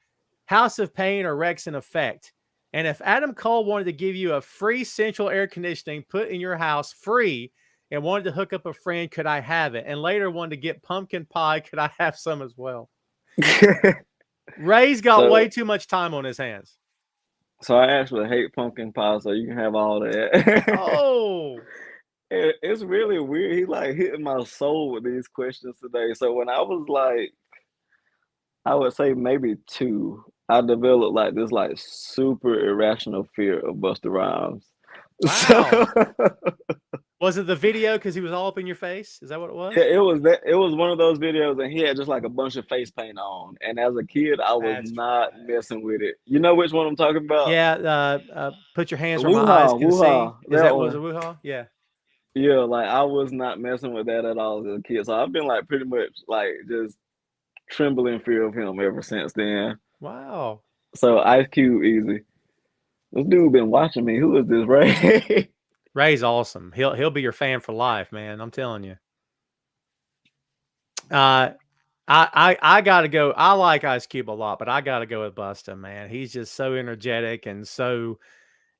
House of Pain or Rex-N-Effect. And if Adam Cole wanted to give you a free central air conditioning put in your house free and wanted to hook up a friend, could I have it? And later wanted to get pumpkin pie, could I have some as well? Ray's got way too much time on his hands. So I actually hate pumpkin pie, so you can have all that. Oh, it's really weird. He like hitting my soul with these questions today. So when I was like, I would say maybe 2, I developed like this like super irrational fear of Busta Rhymes. wow. Was it the video because he was all up in your face? Is that what it was? Yeah, it was that. It was one of those videos, and he had just like a bunch of face paint on. And as a kid, I was That's not right. messing with it. You know which one I'm talking about? Yeah. Put your hands where my eyes can see. Is that what was a woo-ha? Yeah. Yeah, like I was not messing with that at all as a kid. So I've been like pretty much like just trembling in fear of him ever since then. Wow. So Ice Cube easy. This dude been watching me. Who is this, Ray? Ray's awesome. He'll be your fan for life, man. I'm telling you. I gotta go. I like Ice Cube a lot, but I gotta go with Busta, man. He's just so energetic and so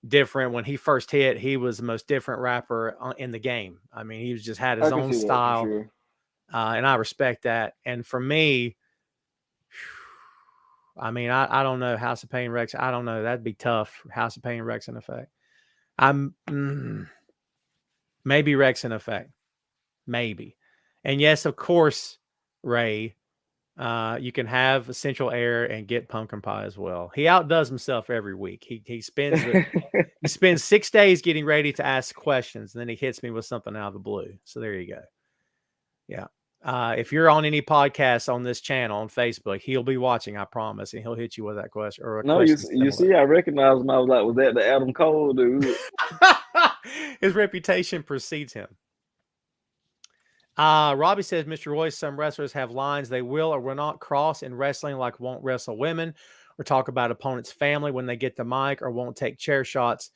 different. When he first hit, he was the most different rapper in the game. I mean, he was just had his own style, sure. And I respect that. And for me, I mean, I don't know. House of Pain Rex. I don't know. That'd be tough. House of Pain Rex-N-Effect. Maybe Rex-N-Effect. Maybe. And yes, of course, Ray, you can have essential air and get pumpkin pie as well. He outdoes himself every week. He spends 6 days getting ready to ask questions, and then he hits me with something out of the blue. So there you go. Yeah. If you're on any podcasts on this channel on Facebook, he'll be watching, I promise, and he'll hit you with that question or a No, question. you see, I recognized him. I was like, was that the Adam Cole dude? His reputation precedes him. Robbie says, Mr. Royce, some wrestlers have lines they will or will not cross in wrestling, like won't wrestle women or talk about opponent's family when they get the mic or won't take chair shots.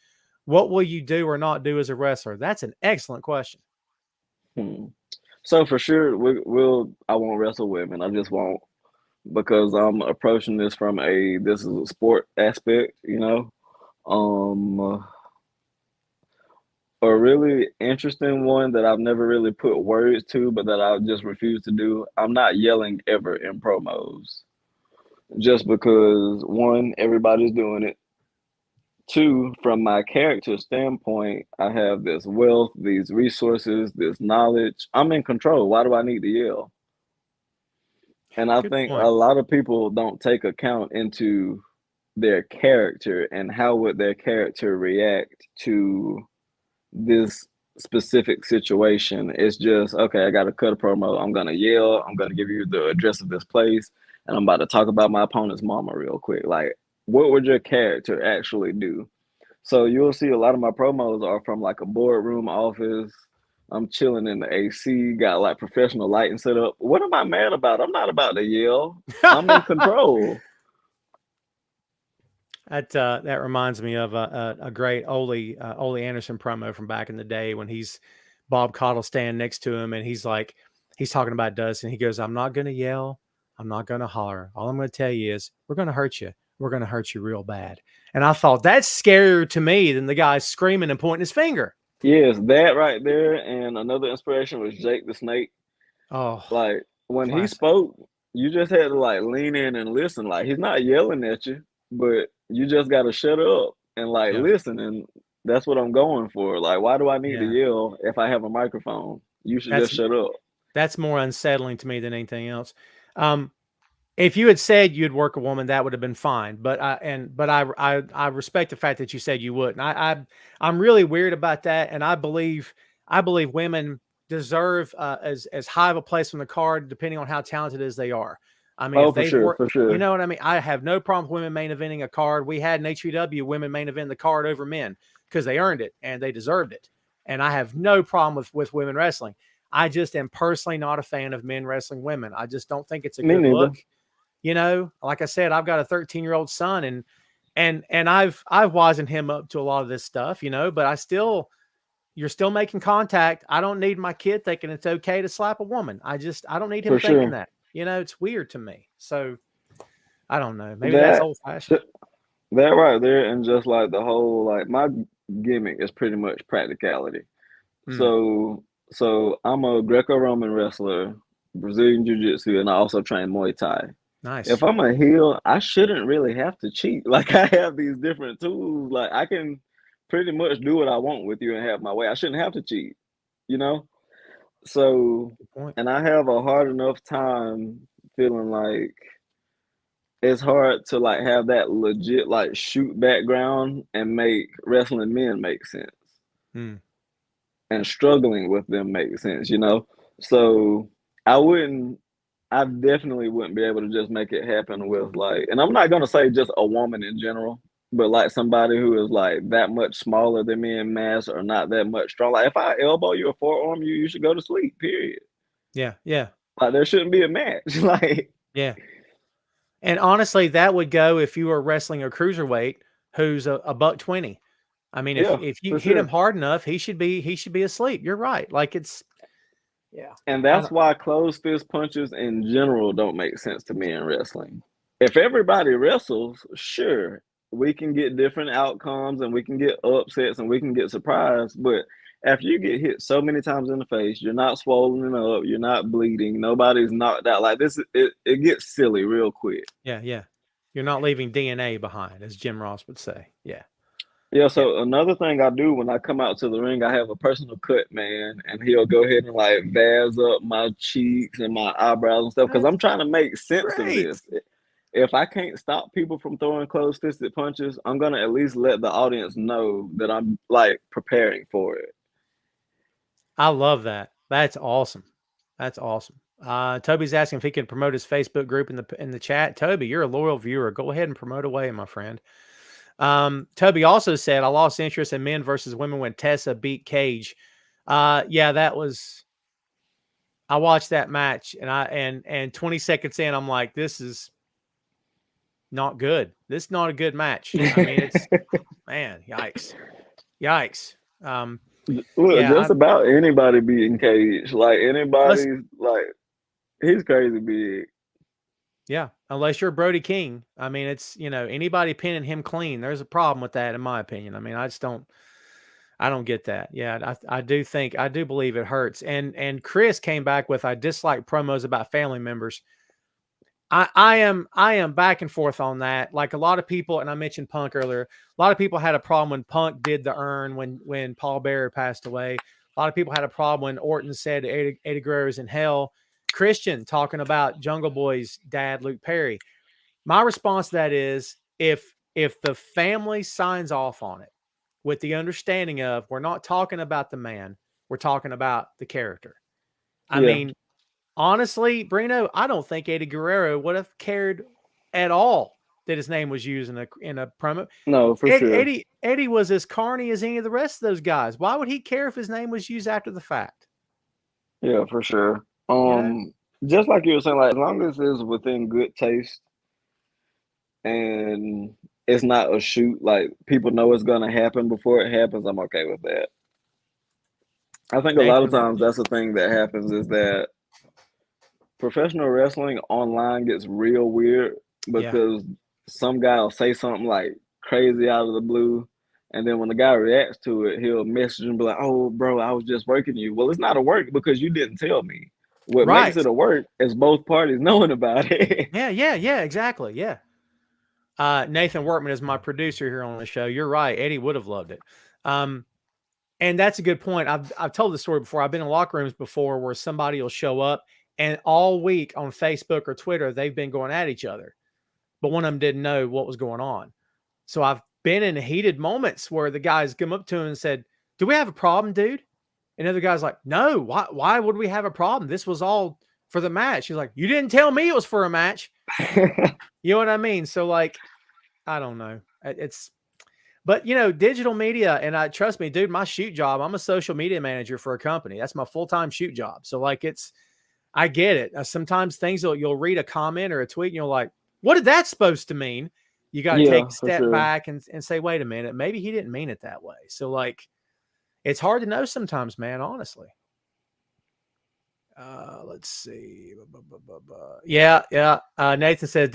What will you do or not do as a wrestler? That's an excellent question. So for sure, I won't wrestle women. I just won't, because I'm approaching this from this is a sport aspect, you know. A really interesting one that I've never really put words to, but that I just refuse to do. I'm not yelling ever in promos, just because one, everybody's doing it. Two, from my character standpoint, I have this wealth, these resources, this knowledge. I'm in control. Why do I need to yell? And I Good think a point. lot of people don't take account into their character and how would their character react to this specific situation. It's just, okay, I got to cut a promo. I'm going to yell. I'm going to give you the address of this place. And I'm about to talk about my opponent's mama real quick. Like, what would your character actually do? So you'll see a lot of my promos are from like a boardroom office. I'm chilling in the AC, got like professional lighting set up. What am I mad about? I'm not about to yell. I'm in control. That reminds me of a great Ole Anderson promo from back in the day when he's Bob Caudle standing next to him and he's talking about Dustin. He goes, "I'm not going to yell. I'm not going to holler. All I'm going to tell you is we're going to hurt you. We're going to hurt you real bad." And I thought that's scarier to me than the guy screaming and pointing his finger. Yes, that right there. And another inspiration was Jake the Snake. Oh, Like when he classic. spoke, you just had to like lean in and listen. Like he's not yelling at you, but you just got to shut up and like Yeah. listen. And that's what I'm going for. Like, why do I need to Yeah. yell if I have a microphone? You should That's just shut up. that's more unsettling to me than anything else. If you had said you'd work a woman, that would have been fine. But I respect the fact that you said you wouldn't. I'm really weird about that, and I believe women deserve as high of a place on the card, depending on how talented as they are. I mean, Oh, if for they've sure, worked, for you sure. know what I mean. I have no problem with women main eventing a card. We had in HEW women main event the card over men because they earned it and they deserved it. And I have no problem with women wrestling. I just am personally not a fan of men wrestling women. I just don't think it's a Me good neither. look. You know, like I said, I've got a 13-year-old son and I've wisened him up to a lot of this stuff, you know, but you're still making contact. I don't need my kid thinking it's okay to slap a woman. I don't need him For thinking sure. that. You know, it's weird to me. So I don't know. Maybe that's That old fashioned. th- that right there, and just like the whole like my gimmick is pretty much practicality. Mm, So I'm a Greco-Roman wrestler, Brazilian Jiu-Jitsu, and I also train Muay Thai. If nice. I'm a heel, I shouldn't really have to cheat. Like I have these different tools. Like I can pretty much do what I want with you and have my way. I shouldn't have to cheat, you know? So, Good point. and I have a hard enough time feeling like it's hard to like have that legit like shoot background and make wrestling men make sense Mm, and struggling with them make sense, you know? So I wouldn't, I definitely wouldn't be able to just make it happen with like, and I'm not gonna say just a woman in general, but like somebody who is like that much smaller than me in mass or not that much strong. Like if I elbow you or forearm you, you should go to sleep, period. yeah. Yeah. Like there shouldn't be a match. Like, Yeah. And honestly, that would go if you were wrestling a cruiserweight who's a buck 20. I mean, yeah, if you for hit him sure. hard enough, he should be asleep. You're right. Like yeah. And I that's don't, why closed fist punches in general don't make sense to me in wrestling. If everybody wrestles, sure, we can get different outcomes and we can get upsets and we can get surprised. But after you get hit so many times in the face, you're not swollen up, you're not bleeding, nobody's knocked out. Like this, it gets silly real quick. yeah, yeah. You're not leaving DNA behind, as Jim Ross would say. Yeah, Yeah, yeah. so another thing I do when I come out to the ring, I have a personal cut man, and he'll go ahead and like vaz up my cheeks and my eyebrows and stuff because That's I'm trying to make sense of great. this. If I can't stop people from throwing closed fisted punches, I'm gonna at least let the audience know that I'm like preparing for it. I love that. That's awesome. That's awesome. Toby's asking if he can promote his Facebook group in the chat. Toby, you're a loyal viewer. Go ahead and promote away, my friend. Toby also said, I lost interest in men versus women when Tessa beat Cage. Yeah, I watched that match and 20 seconds in, I'm like, this is not good. This is not a good match. I mean, it's man, yikes. Yikes. Look, Yeah, just about anybody beating Cage, like let's anybody's like he's crazy big. yeah, unless you're Brody King. I mean, it's, anybody pinning him clean. There's a problem with that, in my opinion. I mean, I don't get that. Yeah, I do believe it hurts. And Chris came back with, I dislike promos about family members. I am back and forth on that. Like a lot of people, and I mentioned Punk earlier. A lot of people had a problem when Punk did the urn when Paul Bearer passed away. A lot of people had a problem when Orton said Eddie Guerrero's in hell. Christian talking about Jungle Boy's dad, Luke Perry. My response to that is if the family signs off on it with the understanding of we're not talking about the man, we're talking about the character. I Yeah. mean, honestly, Brino, I don't think Eddie Guerrero would have cared at all that his name was used in a promo. No, for sure. Eddie was as carny as any of the rest of those guys. Why would he care if his name was used after the fact? Yeah, for sure. You know? Just like you were saying, like as long as it's within good taste and it's not a shoot, like people know it's gonna happen before it happens, I'm okay with that. I think a lot of Nathan, times that's the thing that happens is that professional wrestling online gets real weird yeah, because some guy will say something like crazy out of the blue, and then when the guy reacts to it, he'll message and be like, "Oh, bro, I was just working you." Well, it's not a work because you didn't tell me. What makes right. it a work is both parties knowing about it. Yeah, exactly. Yeah. Nathan Workman is my producer here on the show. You're right. Eddie would have loved it. And that's a good point. I've told the story before. I've been in locker rooms before where somebody will show up and all week on Facebook or Twitter, they've been going at each other, but one of them didn't know what was going on. So I've been in heated moments where the guys come up to him and said, "Do we have a problem, dude?" And the other guy's like, "No, why would we have a problem? This was all for the match." He's like, "You didn't tell me it was for a match." You know what I mean? So like, I don't know. But digital media, and trust me, dude, my shoot job, I'm a social media manager for a company. That's my full-time shoot job. So like I get it. Sometimes you'll read a comment or a tweet and you're like, what did that supposed to mean? You got to Yeah, take a for step sure. back and say, wait a minute, maybe he didn't mean it that way. So like, it's hard to know sometimes, man, honestly. Let's see. Yeah. Nathan says,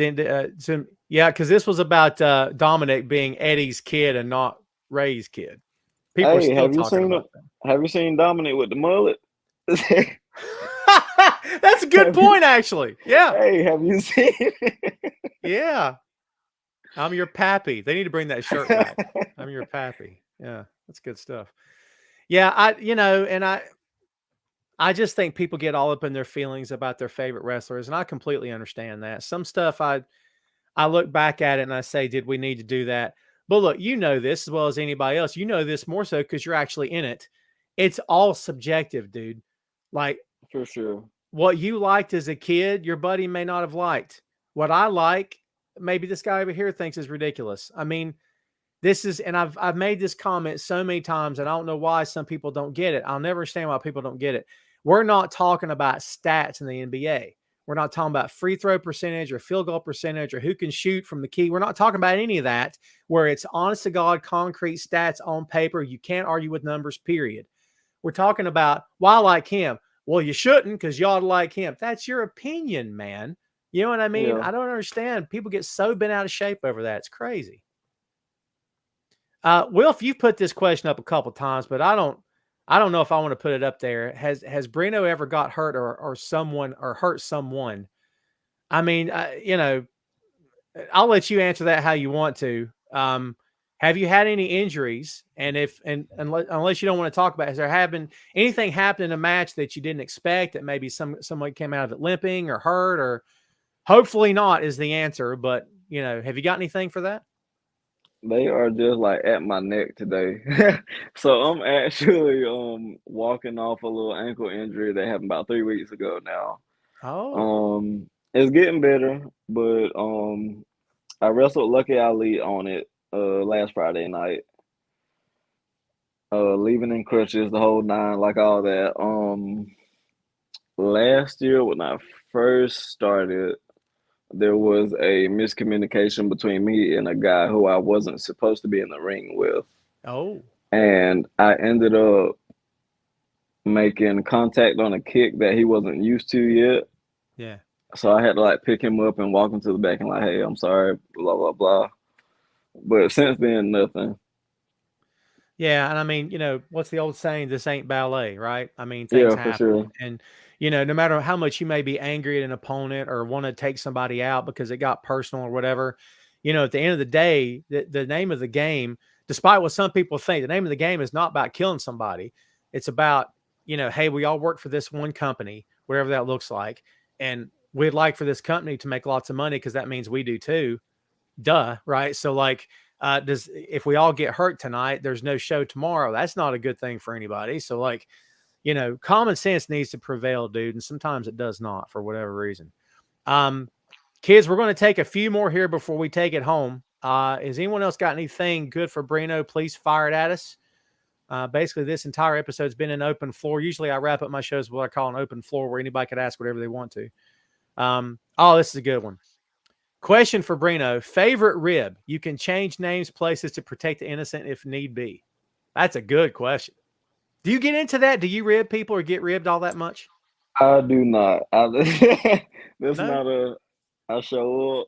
yeah, because this was about Dominic being Eddie's kid and not Ray's kid. People are Hey, still talking about that. have you seen Dominic with the mullet? That's a good point, actually. Yeah. Hey, have you seen? Yeah. I'm your pappy. They need to bring that shirt back. I'm your pappy. Yeah. That's good stuff. Yeah. I just think people get all up in their feelings about their favorite wrestlers, and I completely understand that. Some stuff I look back at it and I say, did we need to do that? But look, this as well as anybody else. You know this more so because you're actually in it. It's all subjective, dude. Like For sure. what you liked as a kid, your buddy may not have liked. What I like, maybe this guy over here thinks is ridiculous. I mean, and I've made this comment so many times, and I don't know why some people don't get it. I'll never understand why people don't get it. We're not talking about stats in the NBA. We're not talking about free throw percentage or field goal percentage or who can shoot from the key. We're not talking about any of that where it's honest to God, concrete stats on paper. You can't argue with numbers, period. We're talking about, well, I like him. Well, you shouldn't because you ought to like him. That's your opinion, man. You know what I mean? Yeah. I don't understand. People get so bent out of shape over that. It's crazy. Wilf, you've put this question up a couple times, but I don't know if I want to put it up there. Has Brino ever got hurt or hurt someone? I mean, I'll let you answer that how you want to. Have you had any injuries? And unless you don't want to talk about it, has there been anything happen in a match that you didn't expect that maybe someone came out of it limping or hurt, or hopefully not is the answer, but have you got anything for that? They are just like at my neck today. So I'm actually walking off a little ankle injury that happened about 3 weeks ago now. Oh, It's getting better, but I wrestled Lucky Ali on it last Friday night. Leaving in crutches, the whole nine, like all that. Last year when I first started, there was a miscommunication between me and a guy who I wasn't supposed to be in the ring with. oh, And I ended up making contact on a kick that he wasn't used to yet. yeah. So I had to like pick him up and walk him to the back and like, hey, I'm sorry, blah, blah, blah. But since then, nothing. Yeah, and I mean, what's the old saying? This ain't ballet, right? I mean, things Yeah, for happen, sure. and no matter how much you may be angry at an opponent or want to take somebody out because it got personal or whatever, at the end of the day, the name of the game, despite what some people think, the name of the game is not about killing somebody. It's about, hey, we all work for this one company, whatever that looks like. And we'd like for this company to make lots of money because that means we do too. Duh. Right. So like, if we all get hurt tonight, there's no show tomorrow. That's not a good thing for anybody. So like, common sense needs to prevail, dude. And sometimes it does not for whatever reason. Kids, we're going to take a few more here before we take it home. Has anyone else got anything good for Brino? Please fire it at us. Basically, this entire episode's been an open floor. Usually I wrap up my shows with what I call an open floor where anybody could ask whatever they want to. This is a good one. Question for Brino. Favorite rib? You can change names, places to protect the innocent if need be. That's a good question. Do you get into that? Do you rib people or get ribbed all that much? I do not. That's No? I show up,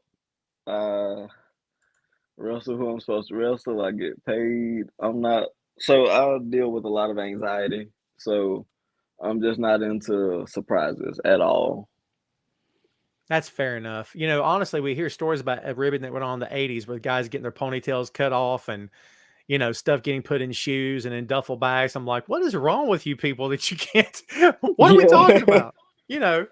I wrestle who I'm supposed to wrestle, I get paid. So I deal with a lot of anxiety. So I'm just not into surprises at all. That's fair enough. Honestly, we hear stories about a ribbon that went on in the 80s with guys getting their ponytails cut off and, stuff getting put in shoes and in duffel bags. I'm like, what is wrong with you people that you can't? What are we talking Yeah.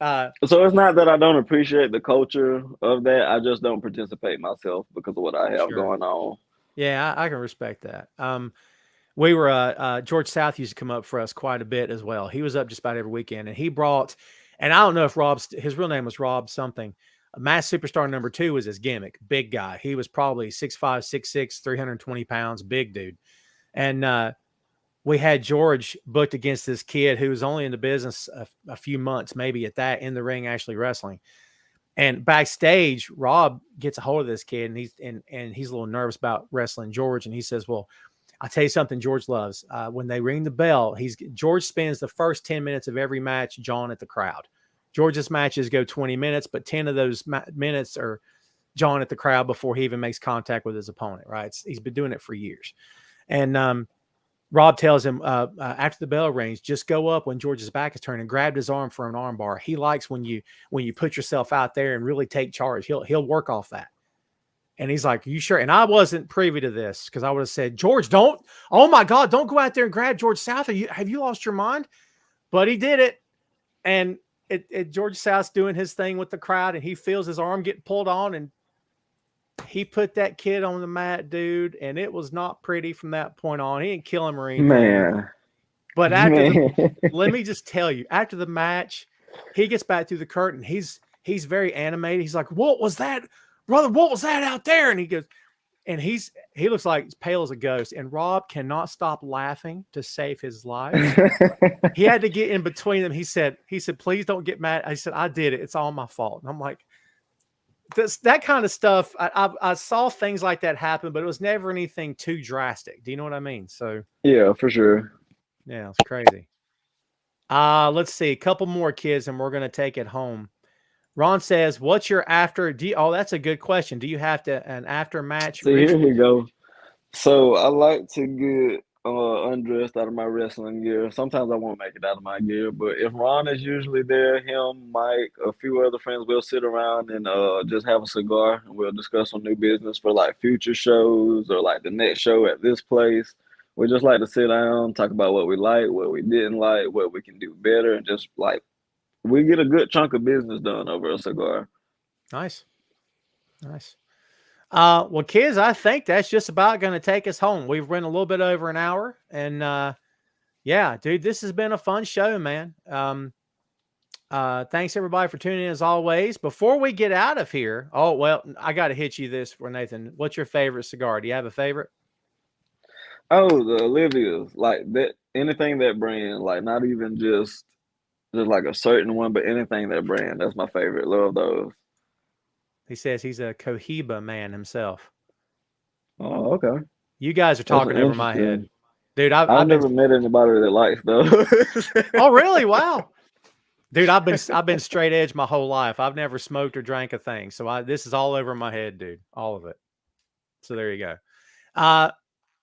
about? So it's not that I don't appreciate the culture of that. I just don't participate myself because of what I have Sure. going on. Yeah, I can respect that. We were George South used to come up for us quite a bit as well. He was up just about every weekend, and he brought, and I don't know if his real name was Rob something. Mass Superstar number 2 was his gimmick. Big guy. He was probably 6'5", 6'6", 320 pounds, big dude. And we had George booked against this kid who was only in the business a few months, maybe at that, in the ring actually wrestling. And backstage, Rob gets a hold of this kid, and he's a little nervous about wrestling George, and he says, "Well, I'll tell you something George loves. When they ring the bell, George spends the first 10 minutes of every match jawing at the crowd. George's matches go 20 minutes, but 10 of those minutes are jawing at the crowd before he even makes contact with his opponent, right? He's been doing it for years. And Rob tells him after the bell rings, just go up when George's back is turned and grab his arm for an arm bar. He likes when you put yourself out there and really take charge. He'll work off that." And he's like, "You sure?" And I wasn't privy to this because I would have said, "George, don't, oh my God, don't go out there and grab George South. Have you lost your mind?" But he did it. And George South's doing his thing with the crowd, and he feels his arm get pulled on, and he put that kid on the mat, dude. And it was not pretty from that point on. He didn't kill him or anything. Man. But let me just tell you, after the match, he gets back through the curtain. He's very animated. He's like, "What was that, brother? What was that out there?" And he goes, and he looks like pale as a ghost. And Rob cannot stop laughing to save his life. He had to get in between them. He said, "Please don't get mad." I said, "I did it. It's all my fault." And I'm like, that kind of stuff. I saw things like that happen, but it was never anything too drastic. Do you know what I mean? So Yeah, for sure. yeah, it's crazy. Let's see. A couple more kids and we're going to take it home. Ron says, "What's your after? That's a good question. Do you have an after match See, here ritual?" we go. So I like to get undressed out of my wrestling gear. Sometimes I won't make it out of my gear, but if Ron is usually there, him, Mike, a few other friends, we'll sit around and just have a cigar and we'll discuss some new business for like future shows or like the next show at this place. We just like to sit down, talk about what we like, what we didn't like, what we can do better, and just like we get a good chunk of business done over a cigar. Nice. Well, kids, I think that's just about going to take us home. We've run a little bit over an hour, and yeah, dude, this has been a fun show, man. Thanks everybody for tuning in as always. Before we get out of here, I got to hit you this for Nathan. What's your favorite cigar? Do you have a favorite? Oh, the Olivia's, like that, anything that brand, like not even just like a certain one, but anything that brand. That's my favorite. Love those. He says he's a Cohiba man himself. Oh, okay. You guys are That's talking over my head, interesting. dude. I've I've been. never met anybody that likes those. Oh, really? Wow. Dude, I've been straight edge my whole life. I've never smoked or drank a thing. So this is all over my head, dude. All of it. So there you go.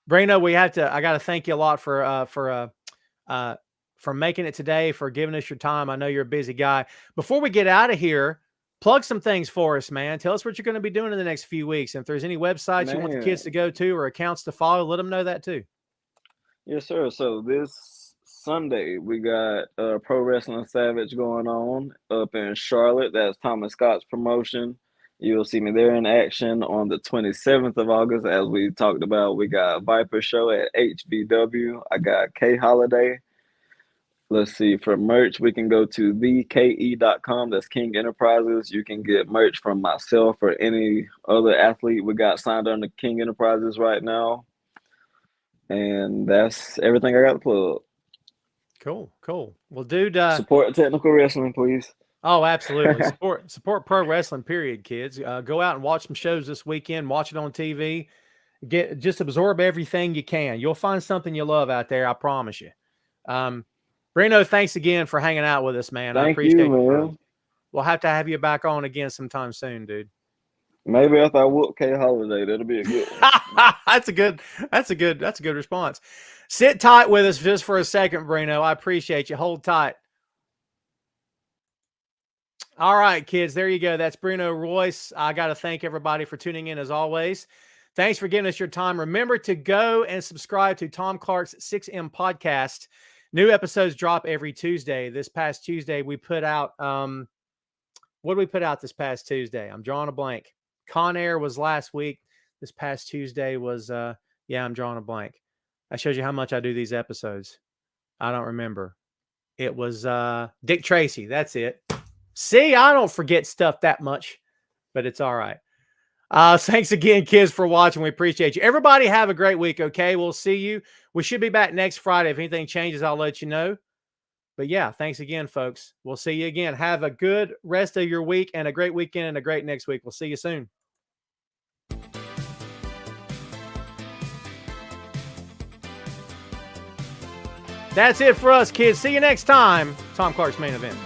Brino, I got to thank you a lot for for making it today, for giving us your time. I know you're a busy guy. Before we get out of here, plug some things for us, man. Tell us what you're going to be doing in the next few weeks. And if there's any websites you want the kids to go to or accounts to follow, let them know that too. Yes, sir. So this Sunday we got Pro Wrestling Savage going on up in Charlotte. That's Thomas Scott's promotion. You'll see me there in action on the 27th of August. As we talked about, we got Viper Show at HBW. I got K Holiday. Let's see, for merch, we can go to theke.com. That's King Enterprises. You can get merch from myself or any other athlete we got signed under King Enterprises right now. And that's everything I got to plug. Cool. Well, dude, support technical wrestling, please. Oh, absolutely. Support pro wrestling, period, kids. Go out and watch some shows this weekend. Watch it on TV. Just absorb everything you can. You'll find something you love out there, I promise you. Breno, thanks again for hanging out with us, man. I appreciate you, man. We'll have to have you back on again sometime soon, dude. Maybe after I whoop K Holiday, that'll be a good one. That's a good response. Sit tight with us just for a second, Breno. I appreciate you. Hold tight. All right, kids, there you go. That's Breno Royce. I got to thank everybody for tuning in as always. Thanks for giving us your time. Remember to go and subscribe to Tom Clark's 6M podcast. New episodes drop every Tuesday. This past Tuesday, we put out, what did we put out this past Tuesday? I'm drawing a blank. Con Air was last week. This past Tuesday was, I'm drawing a blank. That shows you how much I do these episodes. I don't remember. It was Dick Tracy. That's it. See, I don't forget stuff that much, but it's all right. Thanks again, kids, for watching. We appreciate you. Everybody have a great week, okay? We'll see you. We should be back next Friday. If anything changes, I'll let you know. But yeah, thanks again, folks. We'll see you again. Have a good rest of your week and a great weekend and a great next week. We'll see you soon. That's it for us, kids. See you next time. Tom Clark's Main Event.